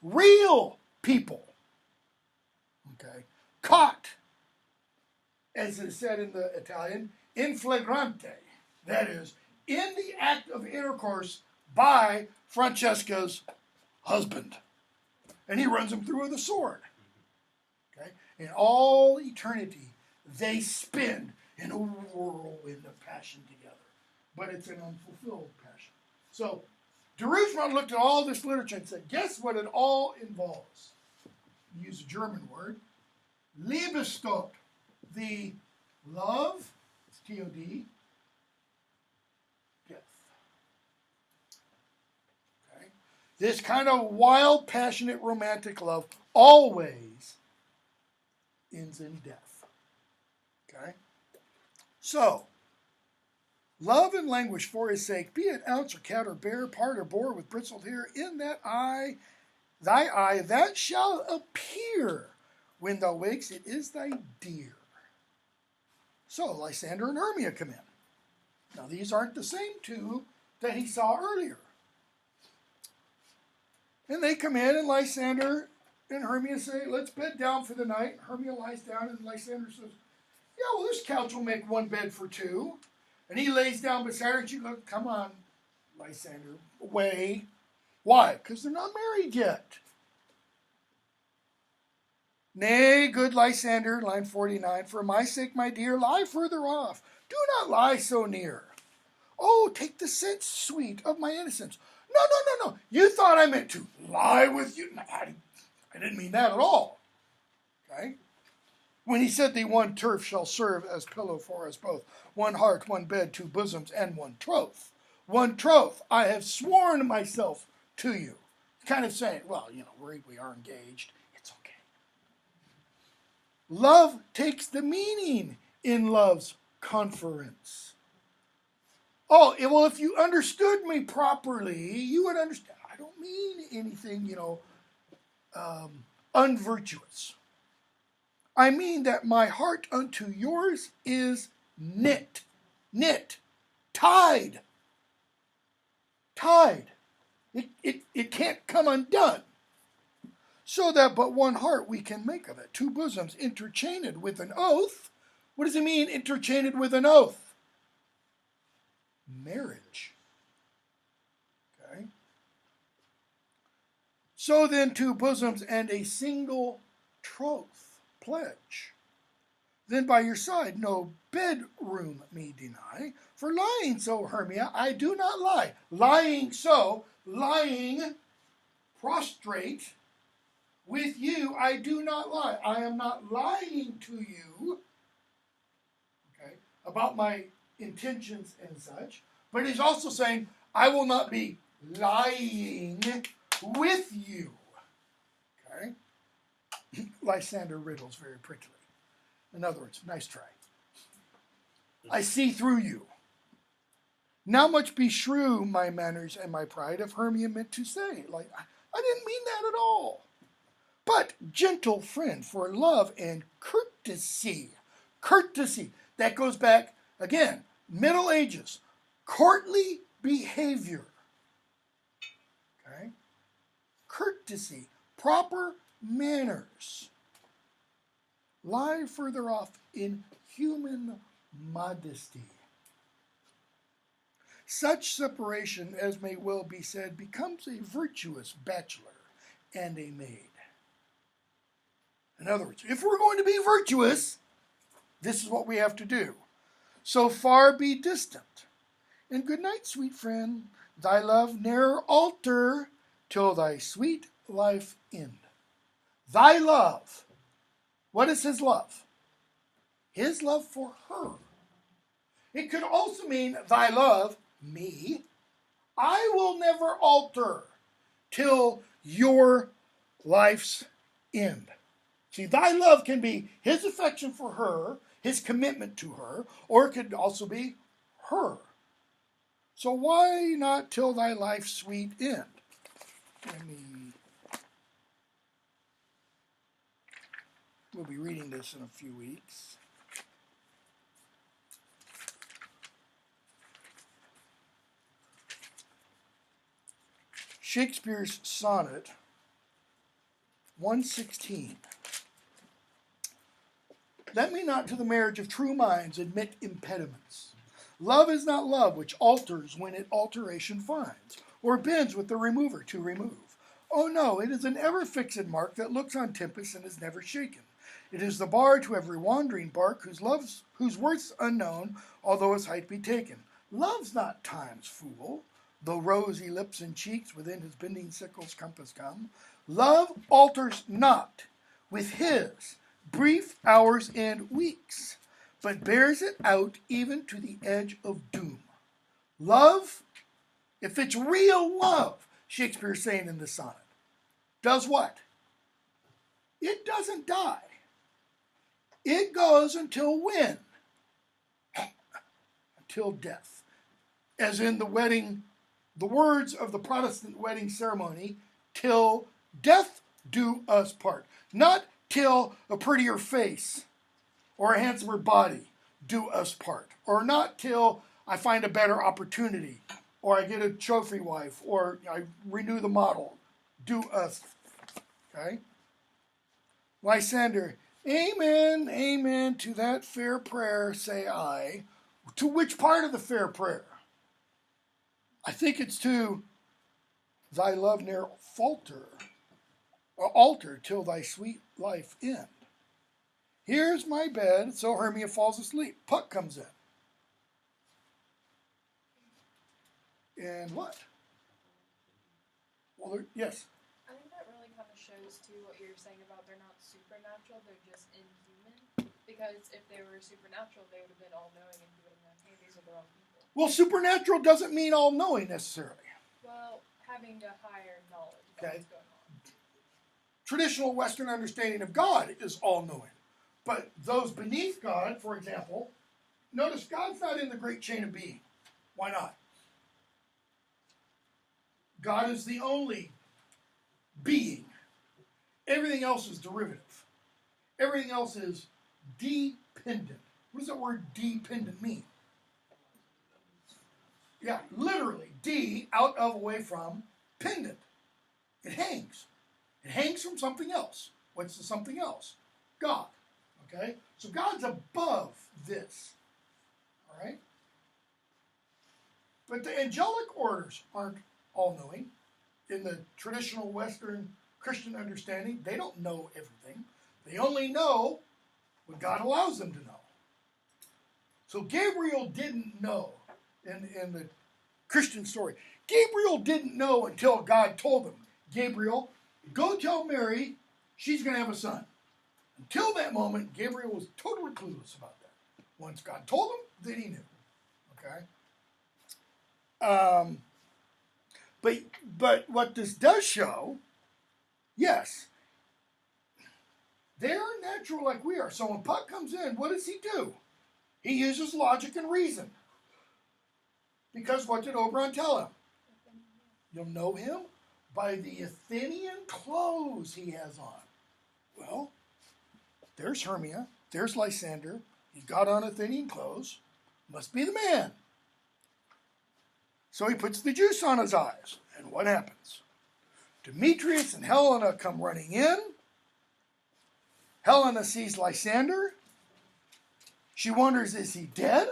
Real people. Okay? Caught, as it is said in the Italian, in flagrante. That is, in the act of intercourse by Francesca's husband. And he runs him through with a sword. Okay? In all eternity, they spin in a whirlwind of passion together. But it's an unfulfilled passion. So, de Roosmond looked at all this literature and said, guess what it all involves? He used a German word. Liebestod. The love, it's T-O-D, death. Okay? This kind of wild, passionate, romantic love always ends in death. Okay? So, love and languish for his sake, be it ounce or cat or bear, part or boar with bristled hair, in that eye, thy eye, that shall appear. When thou wakes, it is thy dear. So, Lysander and Hermia come in. Now, these aren't the same two that he saw earlier. And they come in, and Lysander and Hermia say, let's bed down for the night. Hermia lies down, and Lysander says, yeah, well, this couch will make one bed for two. And he lays down beside her, and she goes, come on, Lysander, away. Why? Because they're not married yet. Nay, good Lysander, line 49, for my sake, my dear, lie further off. Do not lie so near. Oh, take the sense, sweet, of my innocence. No. You thought I meant to lie with you. No, I didn't mean that at all. Okay? When he said the one turf shall serve as pillow for us both, one heart, one bed, two bosoms, and one troth. One troth, I have sworn myself to you. Kind of saying, well, we are engaged. It's okay. Love takes the meaning in love's conference. Oh, well, if you understood me properly, you would understand. I don't mean anything, unvirtuous. I mean that my heart unto yours is knit, tied. It can't come undone. So that but one heart we can make of it. Two bosoms interchained with an oath. What does it mean, interchained with an oath? Marriage. Okay. So then two bosoms and a single troth, pledge. Then by your side no bedroom me deny. For lying so, Hermia, I do not lie. Lying prostrate, with you I do not lie. I am not lying to you. about my intentions and such, but he's also saying, I will not be lying with you. Okay? Lysander riddles very prettily. In other words, nice try. I see through you. Now much be shrew my manners and my pride, if Hermia meant to say. Like, I didn't mean that at all. But, gentle friend, for love and courtesy. Courtesy. That goes back, again, Middle Ages. Courtly behavior. Okay? Courtesy. Proper manners. Lie further off in human modesty. Such separation, as may well be said, becomes a virtuous bachelor and a maid. In other words, if we're going to be virtuous, this is what we have to do. So far be distant. And good night, sweet friend. Thy love ne'er alter till thy sweet life end. Thy love. What is his love? His love for her. It could also mean thy love, me, I will never alter till your life's end. See, thy love can be his affection for her, his commitment to her, or it could also be her. So why not till thy life's sweet end? We'll be reading this in a few weeks. Shakespeare's sonnet 116. Let me not to the marriage of true minds admit impediments. Love is not love which alters when it alteration finds, or bends with the remover to remove. Oh no, it is an ever fixed mark that looks on tempest and is never shaken. It is the bar to every wandering bark whose worth's unknown, although his height be taken. Love's not time's fool, though rosy lips and cheeks within his bending sickle's compass come. Love alters not with his brief hours and weeks, but bears it out even to the edge of doom. Love, if it's real love, Shakespeare's saying in the sonnet, does what? It doesn't die. It goes until when? Until death. As in the wedding, the words of the Protestant wedding ceremony, till death do us part. Not till a prettier face or a handsomer body do us part. Or not till I find a better opportunity or I get a trophy wife or I renew the model. Do us. Okay? Lysander, amen, amen to that fair prayer, say I. To which part of the fair prayer? I think it's to thy love ne'er falter or alter till thy sweet life end. Here's my bed, so Hermia falls asleep. Puck comes in. And what? Well, yes. I think that really kind of shows too what you're saying about they're not supernatural, they're just inhuman. Because if they were supernatural, they would have been all-knowing and you would have known, hey, these are the wrong people. Well, supernatural doesn't mean all-knowing necessarily. Well, having a higher knowledge of Okay. what's going on. Traditional Western understanding of God is all-knowing. But those beneath God, for example, notice God's not in the great chain of being. Why not? God is the only being. Everything else is derivative. Everything else is dependent. What does that word dependent mean? Yeah, literally, D, out of, away from, pendant. It hangs. It hangs from something else. What's the something else? God. Okay? So God's above this. All right? But the angelic orders aren't all-knowing. In the traditional Western Christian understanding, they don't know everything. They only know what God allows them to know. So Gabriel didn't know in the Christian story. Gabriel didn't know until God told him, Gabriel, go tell Mary she's going to have a son. Until that moment, Gabriel was totally clueless about that. Once God told him, then he knew. Okay? But what this does show, yes, they're natural like we are. So when Puck comes in, what does he do? He uses logic and reason. Because what did Oberon tell him? You'll know him by the Athenian clothes he has on. Well, there's Hermia. There's Lysander. He's got on Athenian clothes. Must be the man. So he puts the juice on his eyes. And what happens? Demetrius and Helena come running in. Helena sees Lysander. She wonders, is he dead?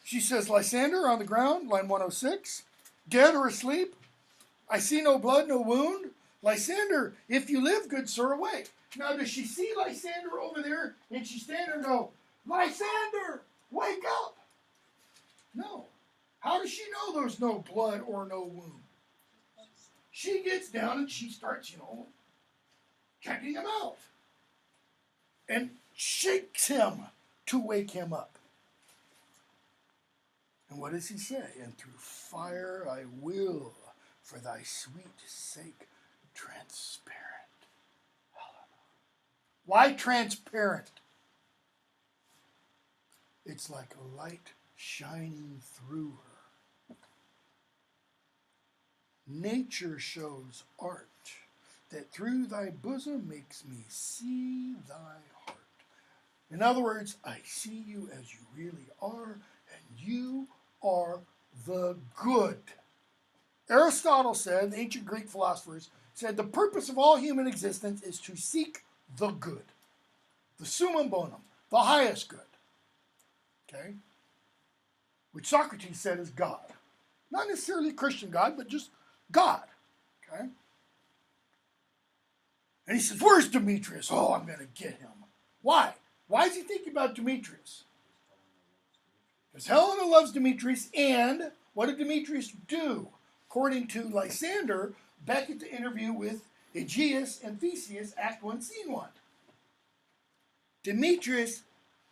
She says, Lysander on the ground, line 106, dead or asleep? I see no blood, no wound. Lysander, if you live, good sir, awake. Now, does she see Lysander over there and she stand there and go, Lysander, wake up? No. How does she know there's no blood or no wound? She gets down and she starts, checking him out. And shakes him to wake him up. And what does he say? And through fire I will, for thy sweet sake, transparent. Why transparent? It's like a light shining through her. Nature shows art, that through thy bosom makes me see thy heart. In other words, I see you as you really are, and you are the good. Aristotle said, the ancient Greek philosophers said, the purpose of all human existence is to seek the good. The summum bonum, the highest good. Okay? Which Socrates said is God. Not necessarily a Christian God, but just God. Okay? And he says, where's Demetrius? Oh, I'm going to get him. Why? Why is he thinking about Demetrius? Because Helena loves Demetrius, and what did Demetrius do? According to Lysander, back at the interview with Aegeus and Theseus, Act 1, Scene 1. Demetrius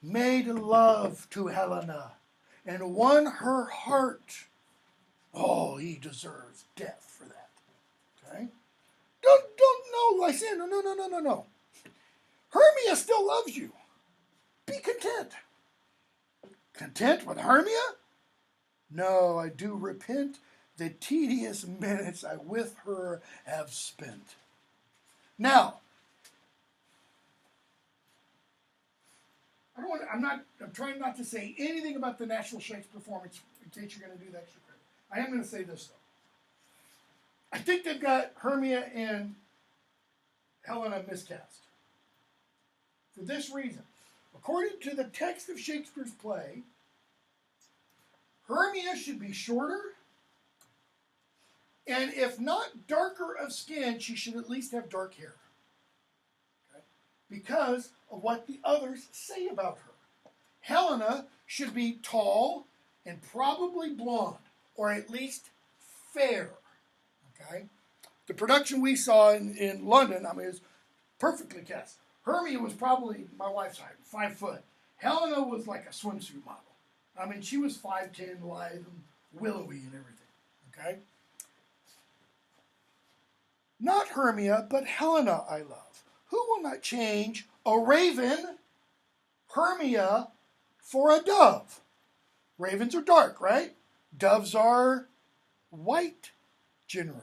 made love to Helena and won her heart. Oh, he deserves death for that. Okay? Don't know, Lysander. No. Hermia still loves you. Be content. Content with Hermia? No, I do repent the tedious minutes I with her have spent. Now, I'm trying not to say anything about the National Shakespeare performance in case you're going to do the extra credit. I am going to say this, though. I think they've got Hermia and Helena miscast. For this reason. According to the text of Shakespeare's play, Hermia should be shorter, and if not darker of skin, she should at least have dark hair. Okay? Because of what the others say about her. Helena should be tall and probably blonde, or at least fair. Okay? The production we saw in London, it was perfectly cast. Hermia was probably my wife's height, 5 foot. Helena was like a swimsuit model. She was 5'10", lithe, and willowy and everything. Okay? Not Hermia, but Helena I love. Who will not change a raven, Hermia, for a dove? Ravens are dark, right? Doves are white, generally.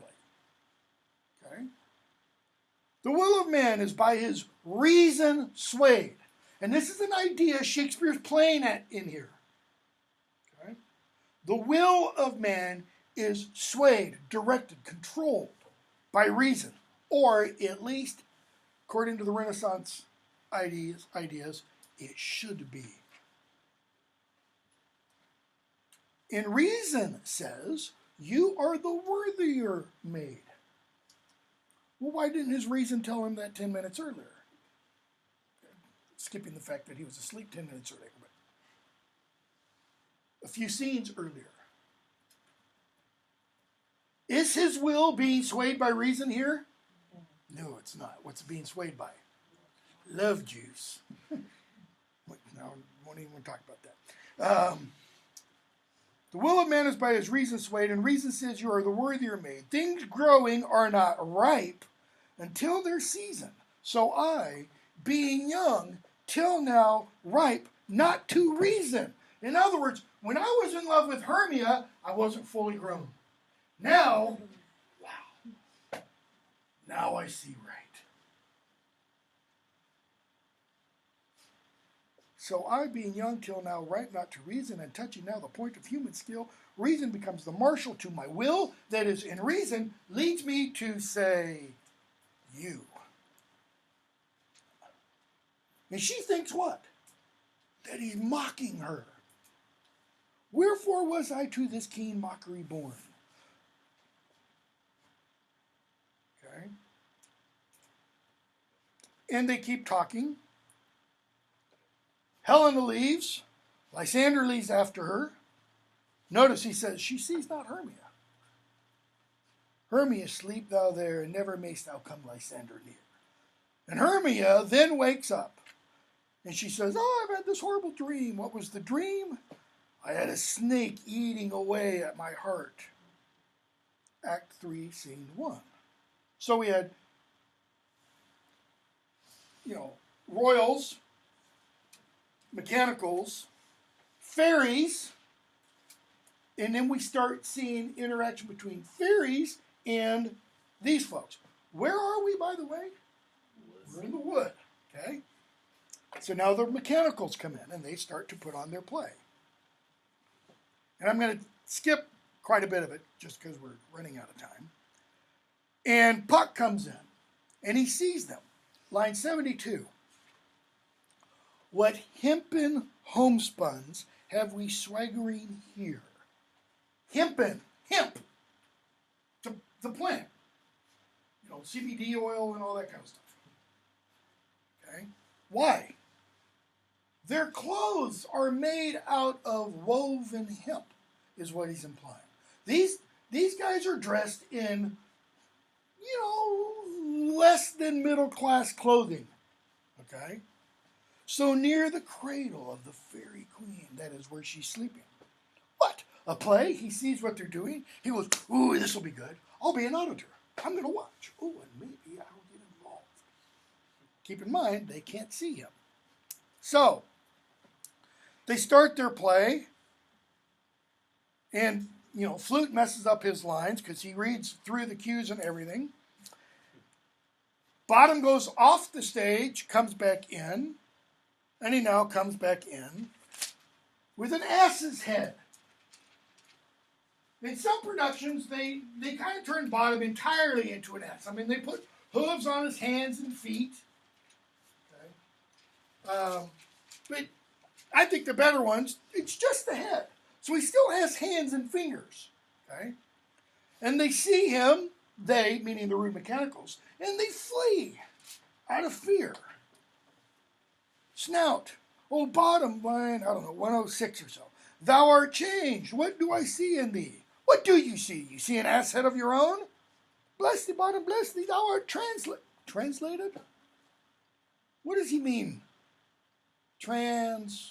Okay? The will of man is by his reason swayed. And this is an idea Shakespeare's playing at in here. Okay? The will of man is swayed, directed, controlled by reason. Or at least, according to the Renaissance ideas, it should be. And reason says, you are the worthier maid. Well, why didn't his reason tell him that 10 minutes earlier? Skipping the fact that he was asleep 10 minutes earlier, but a few scenes earlier. Is his will being swayed by reason here? No, it's not. What's it being swayed by? Love juice. Now, I won't even talk about that. The will of man is by his reason swayed, and reason says you are the worthier made. Things growing are not ripe until their season. So I, being young, till now ripe, not to reason. In other words, when I was in love with Hermia, I wasn't fully grown. Now, wow, now I see right. So I, being young till now, ripe not to reason, and touching now the point of human skill, reason becomes the marshal to my will, that is, in reason, leads me to say, you. And she thinks what? That he's mocking her. Wherefore was I to this keen mockery born? Okay. And they keep talking. Helena leaves. Lysander leaves after her. Notice he says, she sees not Hermia. Hermia, sleep thou there, and never mayst thou come Lysander near. And Hermia then wakes up. And she says, oh, I've had this horrible dream. What was the dream? I had a snake eating away at my heart. Act 3, Scene 1. So we had, royals, mechanicals, fairies, and then we start seeing interaction between fairies and these folks. Where are we, by the way? We're in the wood, okay? So now the mechanicals come in and they start to put on their play. And I'm going to skip quite a bit of it just because we're running out of time. And Puck comes in and he sees them. Line 72. What hempen homespuns have we swaggering here? Hempen, hemp, the plant. CBD oil and all that kind of stuff. Okay? Why? Their clothes are made out of woven hemp, is what he's implying. These guys are dressed in, less than middle class clothing. Okay? So near the cradle of the fairy queen, that is where she's sleeping. What? A play? He sees what they're doing. He goes, ooh, this will be good. I'll be an auditor. I'm going to watch. Ooh, and maybe I'll get involved. Keep in mind, they can't see him. So, they start their play, and, Flute messes up his lines because he reads through the cues and everything. Bottom goes off the stage, comes back in, and he now comes back in with an ass's head. In some productions, they kind of turn Bottom entirely into an ass. I mean, they put hooves on his hands and feet. Okay. But I think the better ones, it's just the head. So he still has hands and fingers. Okay. And they see him, they, meaning the rude mechanicals, and they flee out of fear. Snout. Oh, Bottom, line, 106 or so. Thou art changed. What do I see in thee? What do you see? You see an ass head of your own? Bless thee, Bottom, bless thee. Thou art translated? What does he mean? Transformed.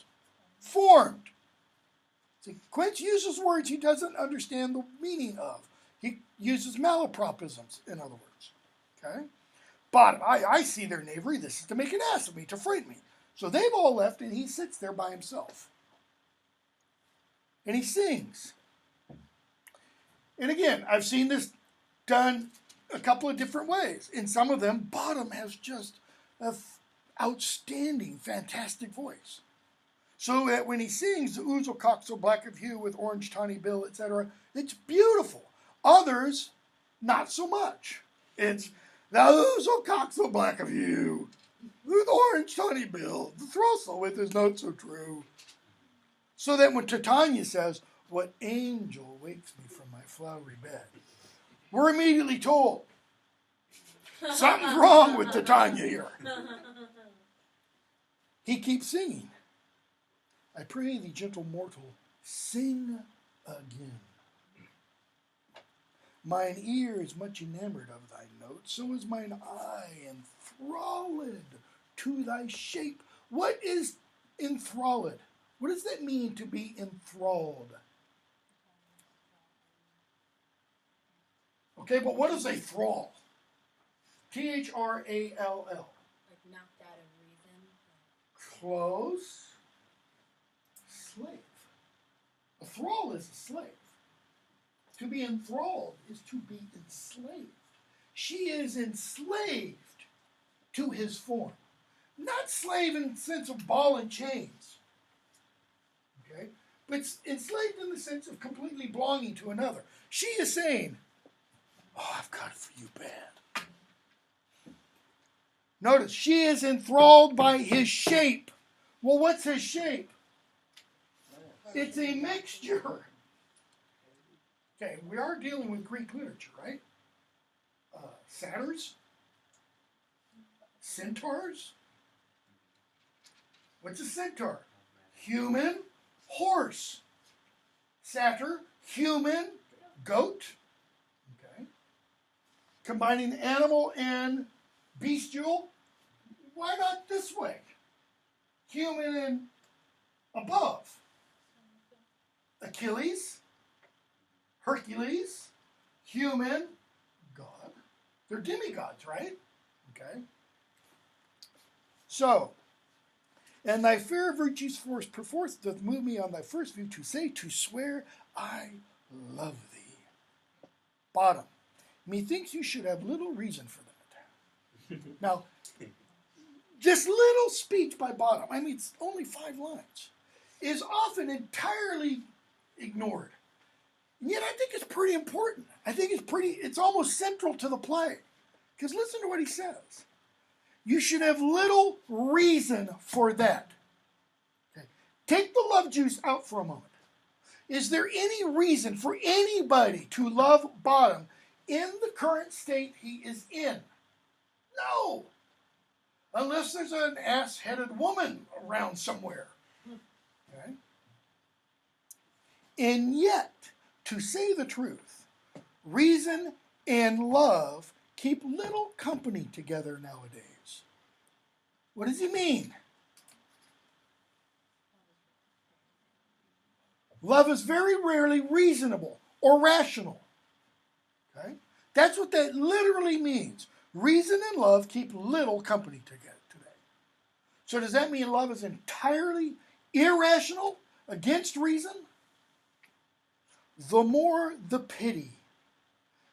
See, Quince uses words he doesn't understand the meaning of. He uses malapropisms, in other words. Okay? Bottom, I see their knavery. This is to make an ass of me, to frighten me. So they've all left, and he sits there by himself. And he sings. And again, I've seen this done a couple of different ways. In some of them, Bottom has just an outstanding, fantastic voice. So that when he sings, the ouzel cock so black of hue with orange tawny bill, etc., it's beautiful. Others, not so much. It's the ouzel cock so black of hue with orange tawny bill, the throstle with his note so true. So that when Titania says, what angel wakes me from my flowery bed, we're immediately told something's wrong with Titania here. He keeps singing. I pray thee, gentle mortal, sing again. Mine ear is much enamored of thy note, so is mine eye enthralled to thy shape. What is Enthralled. What does that mean to be enthralled? Okay, but what is a thrall? Thrall. Like knocked out of reason. Close. Slave. A thrall is a slave. To be enthralled is to be enslaved. She is enslaved to his form. Not slave in the sense of ball and chains. Okay? But enslaved in the sense of completely belonging to another. She is saying, oh, I've got it for you bad. Notice, she is enthralled by his shape. Well, what's his shape? It's a mixture. Okay, we are dealing with Greek literature, right? Satyrs? Centaurs? What's a centaur? Human, horse. Satyr, human, goat. Okay. Combining animal and bestial. Why not this way? Human and above. Achilles, Hercules, human, God. They're demigods, right? Okay. So, and thy fair virtue's force perforce doth move me on thy first view to say, to swear, I love thee. Bottom. Methinks you should have little reason for that. Now, this little speech by Bottom, I mean, it's only 5 lines, is often entirely ignored. And yet I think it's pretty important. I think it's almost central to the play. Because listen to what he says. You should have little reason for that. Okay. Take the love juice out for a moment. Is there any reason for anybody to love Bottom in the current state he is in? No. Unless there's an ass-headed woman around somewhere. Okay. And yet, to say the truth, reason and love keep little company together nowadays. What does he mean? Love is very rarely reasonable or rational. Okay? That's what that literally means. Reason and love keep little company together today. So does that mean love is entirely irrational, against reason? The more the pity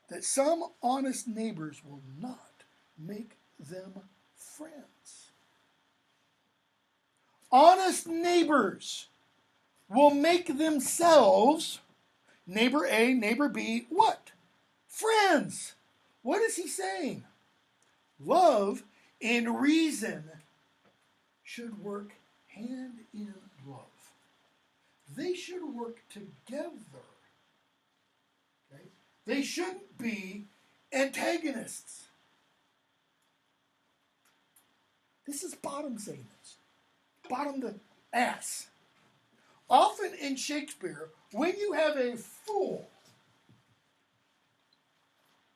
that some honest neighbors will not make them friends. Honest neighbors will make themselves, neighbor A, neighbor B, what? Friends. What is he saying? Love and reason should work hand in glove. They should work together. Okay? They shouldn't be antagonists. This is Bottom saying this. Bottom the ass. Often in Shakespeare, when you have a fool,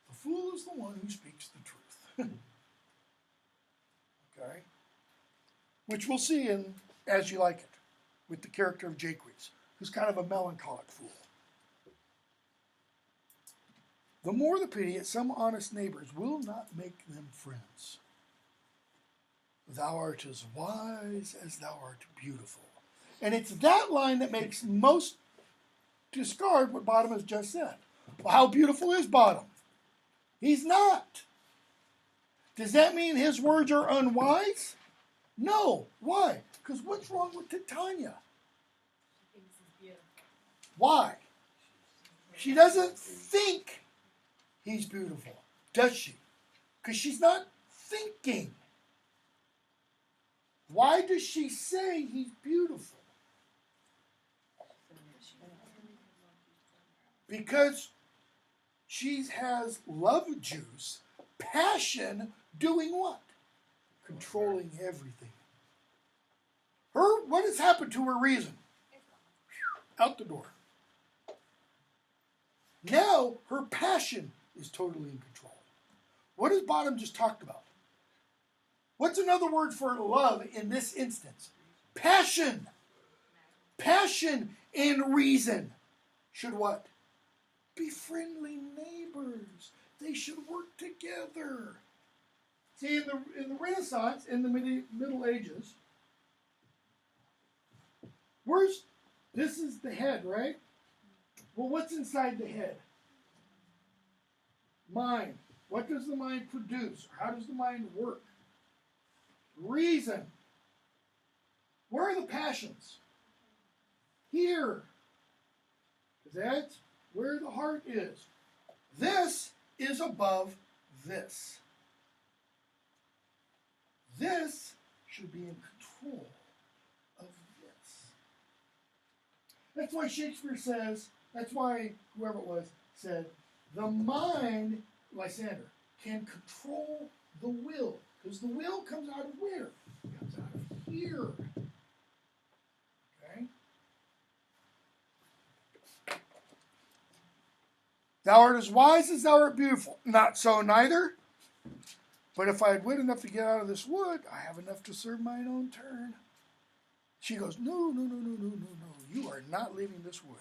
the fool is the one who speaks the truth. Okay? Which we'll see in As You Like It, with the character of Jaques, who's kind of a melancholic fool. The more the pity at some honest neighbors will not make them friends. Thou art as wise as thou art beautiful. And it's that line that makes most discard what Bottom has just said. Well, how beautiful is Bottom? He's not. Does that mean his words are unwise? No. Why? Because what's wrong with Titania? Why? She doesn't think he's beautiful, does she? Because she's not thinking. Why does she say he's beautiful? Because she has love juice, passion, doing what? Controlling everything. What has happened to her reason? Out the door. Now her passion is totally in control. What has Bottom just talked about? What's another word for love in this instance? Passion. Passion and reason should what? Be friendly neighbors. They should work together. See, in the Renaissance, in the Middle Ages, this is the head, right? Well, what's inside the head? Mind. What does the mind produce? How does the mind work? Reason. Where are the passions? Here. Because that's where the heart is. This is above this. This should be in control of this. That's why Shakespeare says, that's why whoever it was said, the mind, Lysander, can control the will. Because the will comes out of where? It comes out of here. Okay? Thou art as wise as thou art beautiful. Not so neither. But if I had wit enough to get out of this wood, I have enough to serve mine own turn. She goes, no. You are not leaving this wood.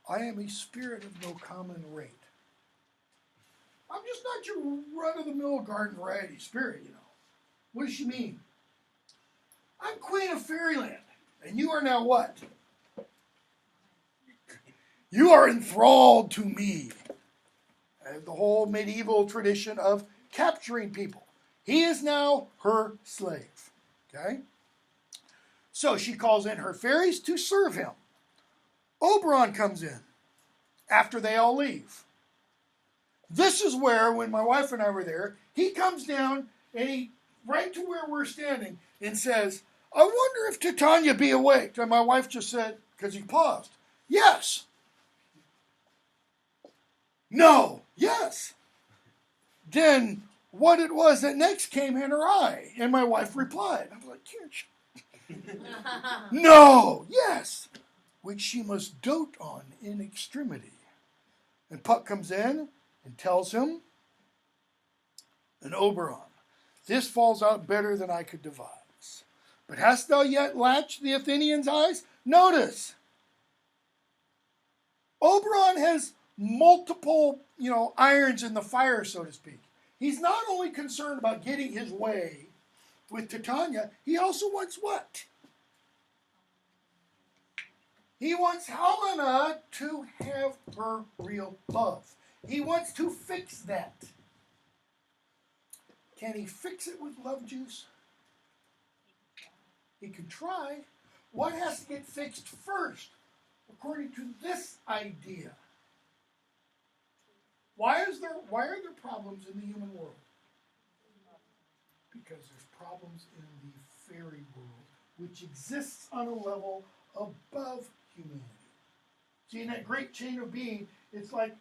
I am a spirit of no common rate. I'm just not your run-of-the-mill garden variety spirit, you know. What does she mean? I'm queen of fairyland. And you are now what? You are enthralled to me. The whole medieval tradition of capturing people. He is now her slave. Okay? So she calls in her fairies to serve him. Oberon comes in after they all leave. This is where, when my wife and I were there, he comes down and he, right to where we're standing, and says, I wonder if Titania be awake. And my wife just said, because he paused, yes. No, yes. Then what it was that next came in her eye, and my wife replied. I was like, no, yes, which she must dote on in extremity. And Puck comes in and tells him, and Oberon, this falls out better than I could devise. But hast thou yet latched the Athenian's eyes? Notice, Oberon has multiple, irons in the fire, so to speak. He's not only concerned about getting his way with Titania, he also wants what? He wants Helena to have her real love. He wants to fix that. Can he fix it with love juice? He can try. What has to get fixed first, according to this idea? Why are there problems in the human world? Because there's problems in the fairy world, which exists on a level above humanity. See, in that great chain of being, it's like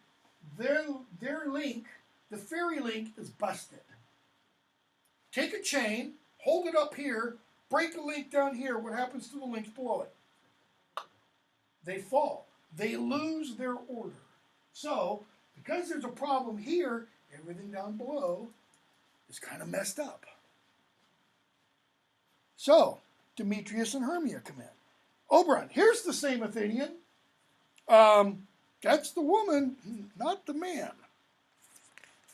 their link, the fairy link, is busted. Take a chain, hold it up here, break a link down here. What happens to the links below it? They fall. They lose their order. So, because there's a problem here, everything down below is kind of messed up. So, Demetrius and Hermia come in. Oberon, here's the same Athenian. That's the woman, not the man.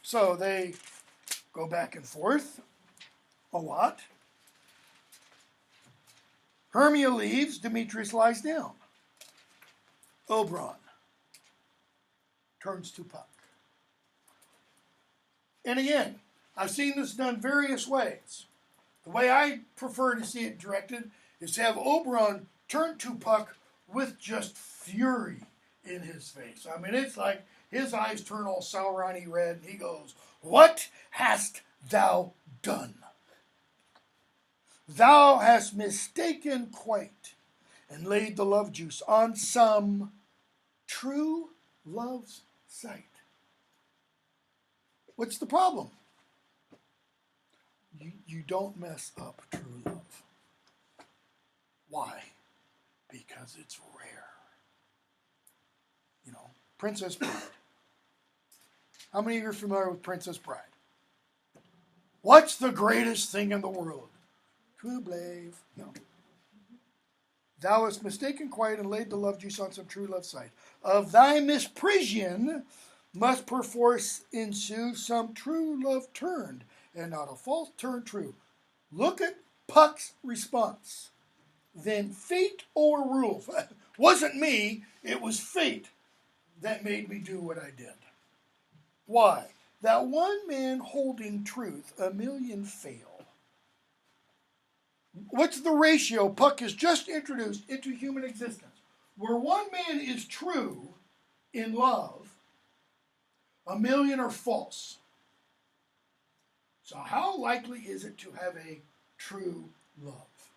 So they go back and forth a lot. Hermia leaves, Demetrius lies down. Oberon turns to Puck. And again, I've seen this done various ways. The way I prefer to see it directed is to have Oberon turn to Puck with just fury in his face. I mean, it's like his eyes turn all Sauron-y red, and he goes, what hast thou done? Thou hast mistaken quite, and laid the love juice on some true love's sight. What's the problem? You don't mess up true love. Why? Because it's rare. Princess Bride. How many of you are familiar with Princess Bride? What's the greatest thing in the world? True love. No. Thou hast mistaken quiet and laid the love juice on some true love side. Of thy misprision must perforce ensue some true love turned, and not a false turned true. Look at Puck's response. Then fate overrules. Wasn't me, it was fate that made me do what I did. Why? That one man holding truth, a million fail. What's the ratio Puck has just introduced into human existence? Where one man is true in love, a million are false. So how likely is it to have a true love?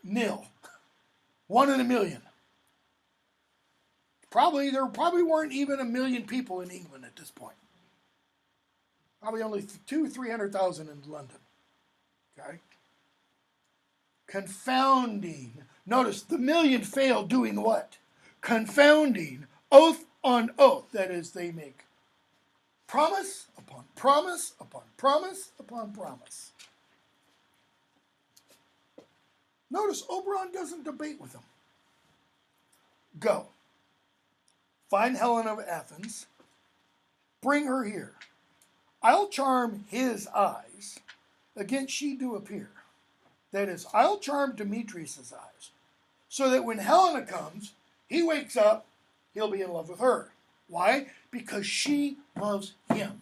Nil. 1 in a million. There probably weren't even a million people in England at this point. Probably only 300,000 in London. Okay? Confounding. Notice the million fail doing what? Confounding. Oath on oath. That is, they make promise upon promise upon promise upon promise. Notice Oberon doesn't debate with them. Go. Find Helen of Athens. Bring her here. I'll charm his eyes, against she do appear. That is, I'll charm Demetrius' eyes, so that when Helena comes, he wakes up, he'll be in love with her. Why? Because she loves him.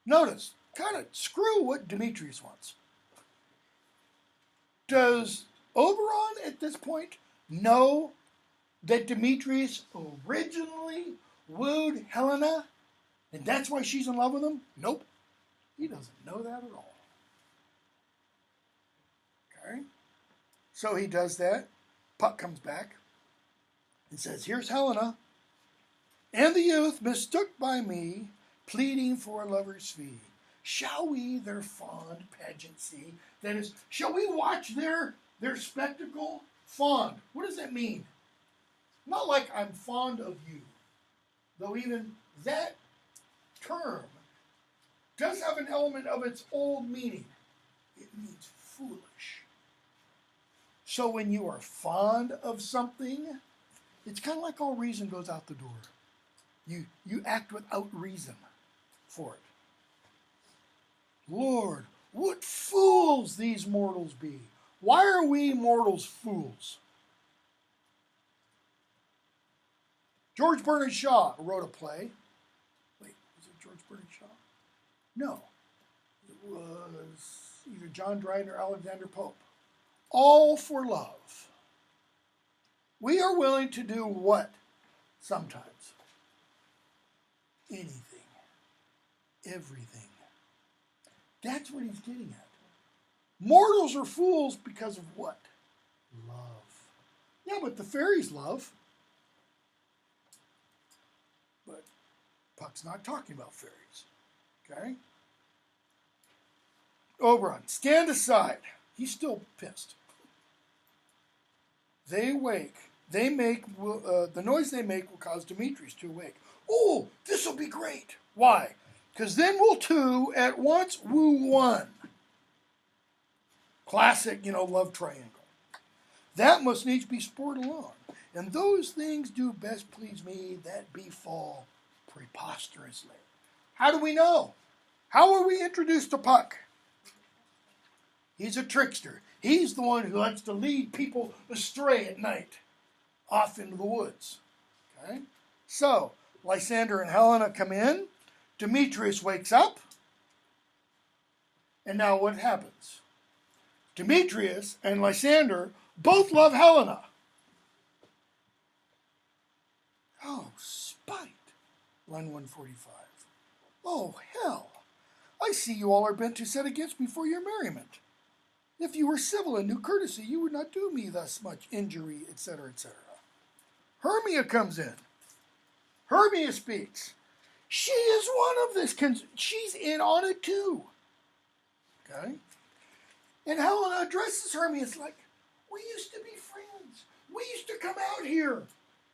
Notice, kind of screw what Demetrius wants. Does Oberon at this point know that Demetrius originally wooed Helena? And that's why she's in love with him? Nope. He doesn't know that at all. Okay? So he does that. Puck comes back and says, here's Helena. And the youth mistook by me, pleading for a lover's fee. Shall we their fond pageant see? That is, shall we watch their spectacle? Fond. What does that mean? Not like I'm fond of you. Though even that term does have an element of its old meaning. It means foolish. So when you are fond of something, it's kind of like all reason goes out the door. You act without reason for it. Lord, what fools these mortals be. Why are we mortals fools? George Bernard Shaw wrote a play. Wait, was it George Bernard Shaw? No. It was either John Dryden or Alexander Pope. All for love. We are willing to do what? Sometimes. Anything. Everything. That's what he's getting at. Mortals are fools because of what? Love. Yeah, but the fairies love. But Puck's not talking about fairies. Okay? Oberon, stand aside. He's still pissed. They wake. They make, the noise they make will cause Demetrius to awake. Oh, this will be great. Why? Because then we'll two at once woo one. Classic, love triangle. That must needs be spurred along. And those things do best please me that befall preposterously. How do we know? How are we introduced to Puck? He's a trickster. He's the one who likes to lead people astray at night, off into the woods. Okay? So, Lysander and Helena come in. Demetrius wakes up. And now what happens? Demetrius and Lysander both love Helena. Oh, spite. Line 145. Oh, hell. I see you all are bent to set against me for your merriment. If you were civil and knew courtesy, you would not do me thus much injury, etc., etc. Hermia comes in. Hermia speaks. She is one of this. She's in on it too. Okay? And Helena addresses Hermia. It's like, we used to be friends. We used to come out here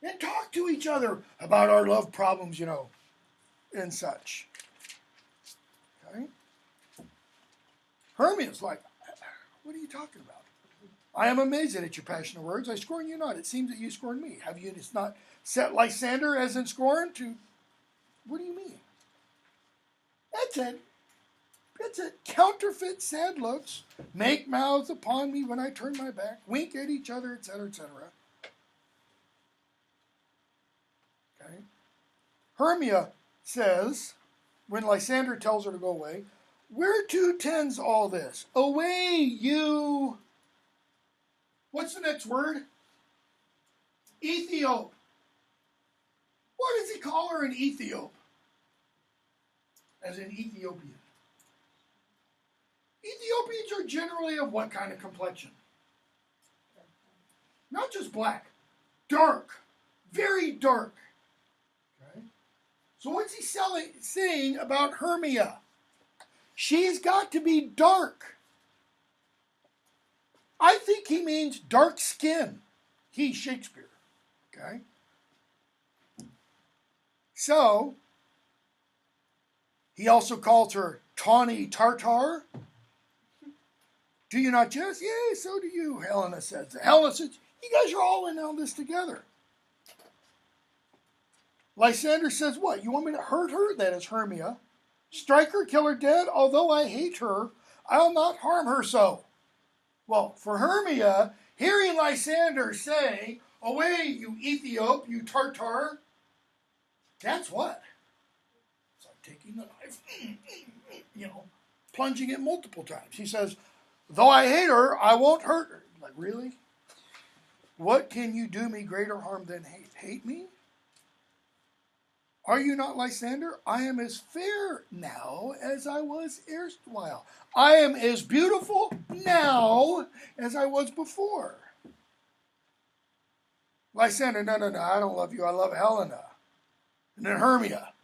and talk to each other about our love problems, and such. Okay? Hermia's like, What are you talking about? I am amazed at your passionate words. I scorn you not. It seems that you scorn me. Have you it's not set Lysander as in scorn to... What do you mean? That's it. Counterfeit sad looks. Make mouths upon me when I turn my back. Wink at each other, etc., etc. Okay. Hermia says, when Lysander tells her to go away, whereto tends all this? Away, you... What's the next word? Ethiop. What does he call her an Ethiop? As in Ethiopian. Ethiopians are generally of what kind of complexion? Not just black. Dark. Very dark. Okay. So what's he saying about Hermia? She's got to be dark. I think he means dark skin. He, Shakespeare. Okay? So, he also calls her tawny tartar. Do you not jest? Yea, so do you, Helena says. Helena says, you guys are all in on this together. Lysander says, what? You want me to hurt her? That is Hermia. Strike her, kill her dead? Although I hate her, I'll not harm her so. Well, for Hermia, hearing Lysander say, away, you Ethiop, you Tartar, that's what? It's like taking the knife, plunging it multiple times. He says, though I hate her, I won't hurt her. Like, really? What can you do me greater harm than hate? Hate me? Are you not Lysander? I am as fair now as I was erstwhile. I am as beautiful now as I was before. Lysander, no, I don't love you. I love Helena. And then Hermia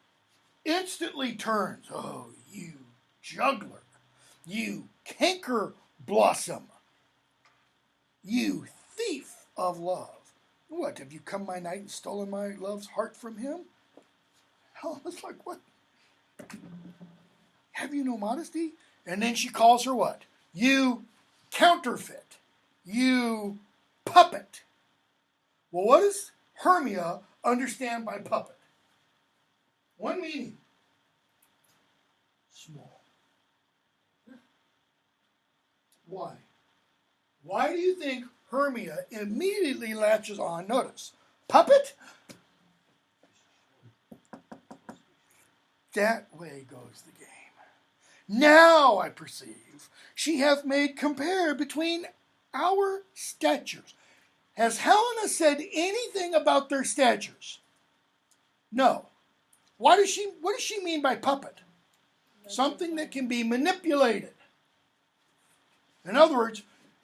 instantly turns. Oh, you juggler. You canker blossom. You thief of love. What, have you come by night and stolen my love's heart from him? Helena's like, what? Have you no modesty? And then she calls her what? You counterfeit. You puppet. Well, what does Hermia understand by puppet? One meaning. Small. Why? Why do you think Hermia immediately latches on? Notice. Puppet? That way goes the game. Now I perceive she hath made compare between our statures. Has Helena said anything about their statures? No. What does she mean by puppet? Something that can be manipulated. In other words,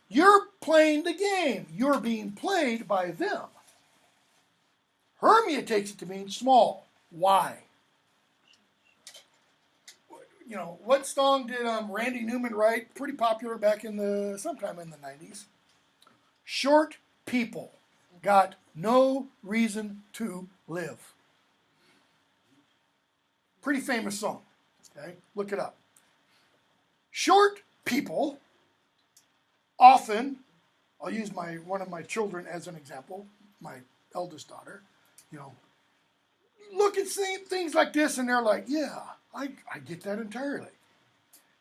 you're playing the game. You're being played by them. Hermia takes it to mean small. Why? What song did Randy Newman write? Pretty popular back in sometime in the 90s. Short people got no reason to live. Pretty famous song. Okay, look it up. Short people often, I'll use one of my children as an example, my eldest daughter, look at things like this and they're like, yeah, I get that entirely.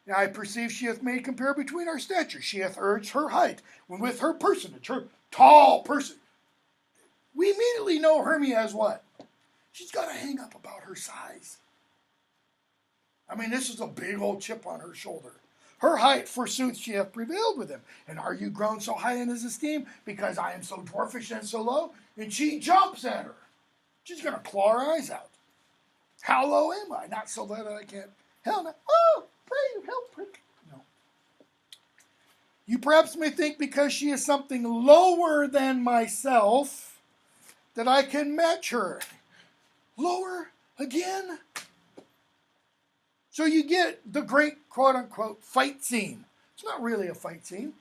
Now I perceive she hath made compare between our stature. She hath urged her height with her personage, her tall person. We immediately know Hermia as what? She's got a hang up about her size. I mean, this is a big old chip on her shoulder. Her height, forsooth, she hath prevailed with him. And are you grown so high in his esteem because I am so dwarfish and so low? And she jumps at her. She's going to claw her eyes out. How low am I? Not so that I can't. Helena, oh, pray help. No. You perhaps may think because she is something lower than myself that I can match her. Lower again? So you get the great quote-unquote fight scene. It's not really a fight scene.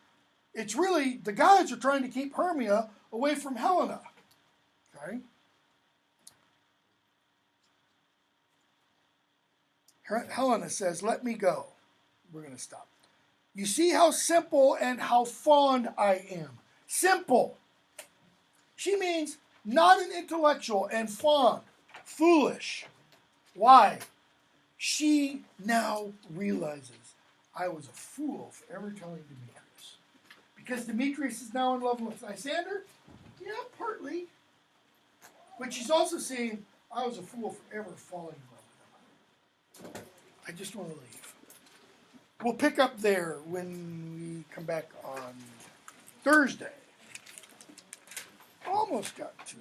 It's really, the guys are trying to keep Hermia away from Helena. Okay? Helena says, let me go. We're going to stop. You see how simple and how fond I am. Simple. She means not an intellectual, and fond, foolish. Why? She now realizes I was a fool for ever telling Demetrius. Because Demetrius is now in love with Lysander? Yeah, partly. But she's also saying I was a fool for ever falling in love with him. I just want to leave. We'll pick up there when we come back on Thursday. Almost got to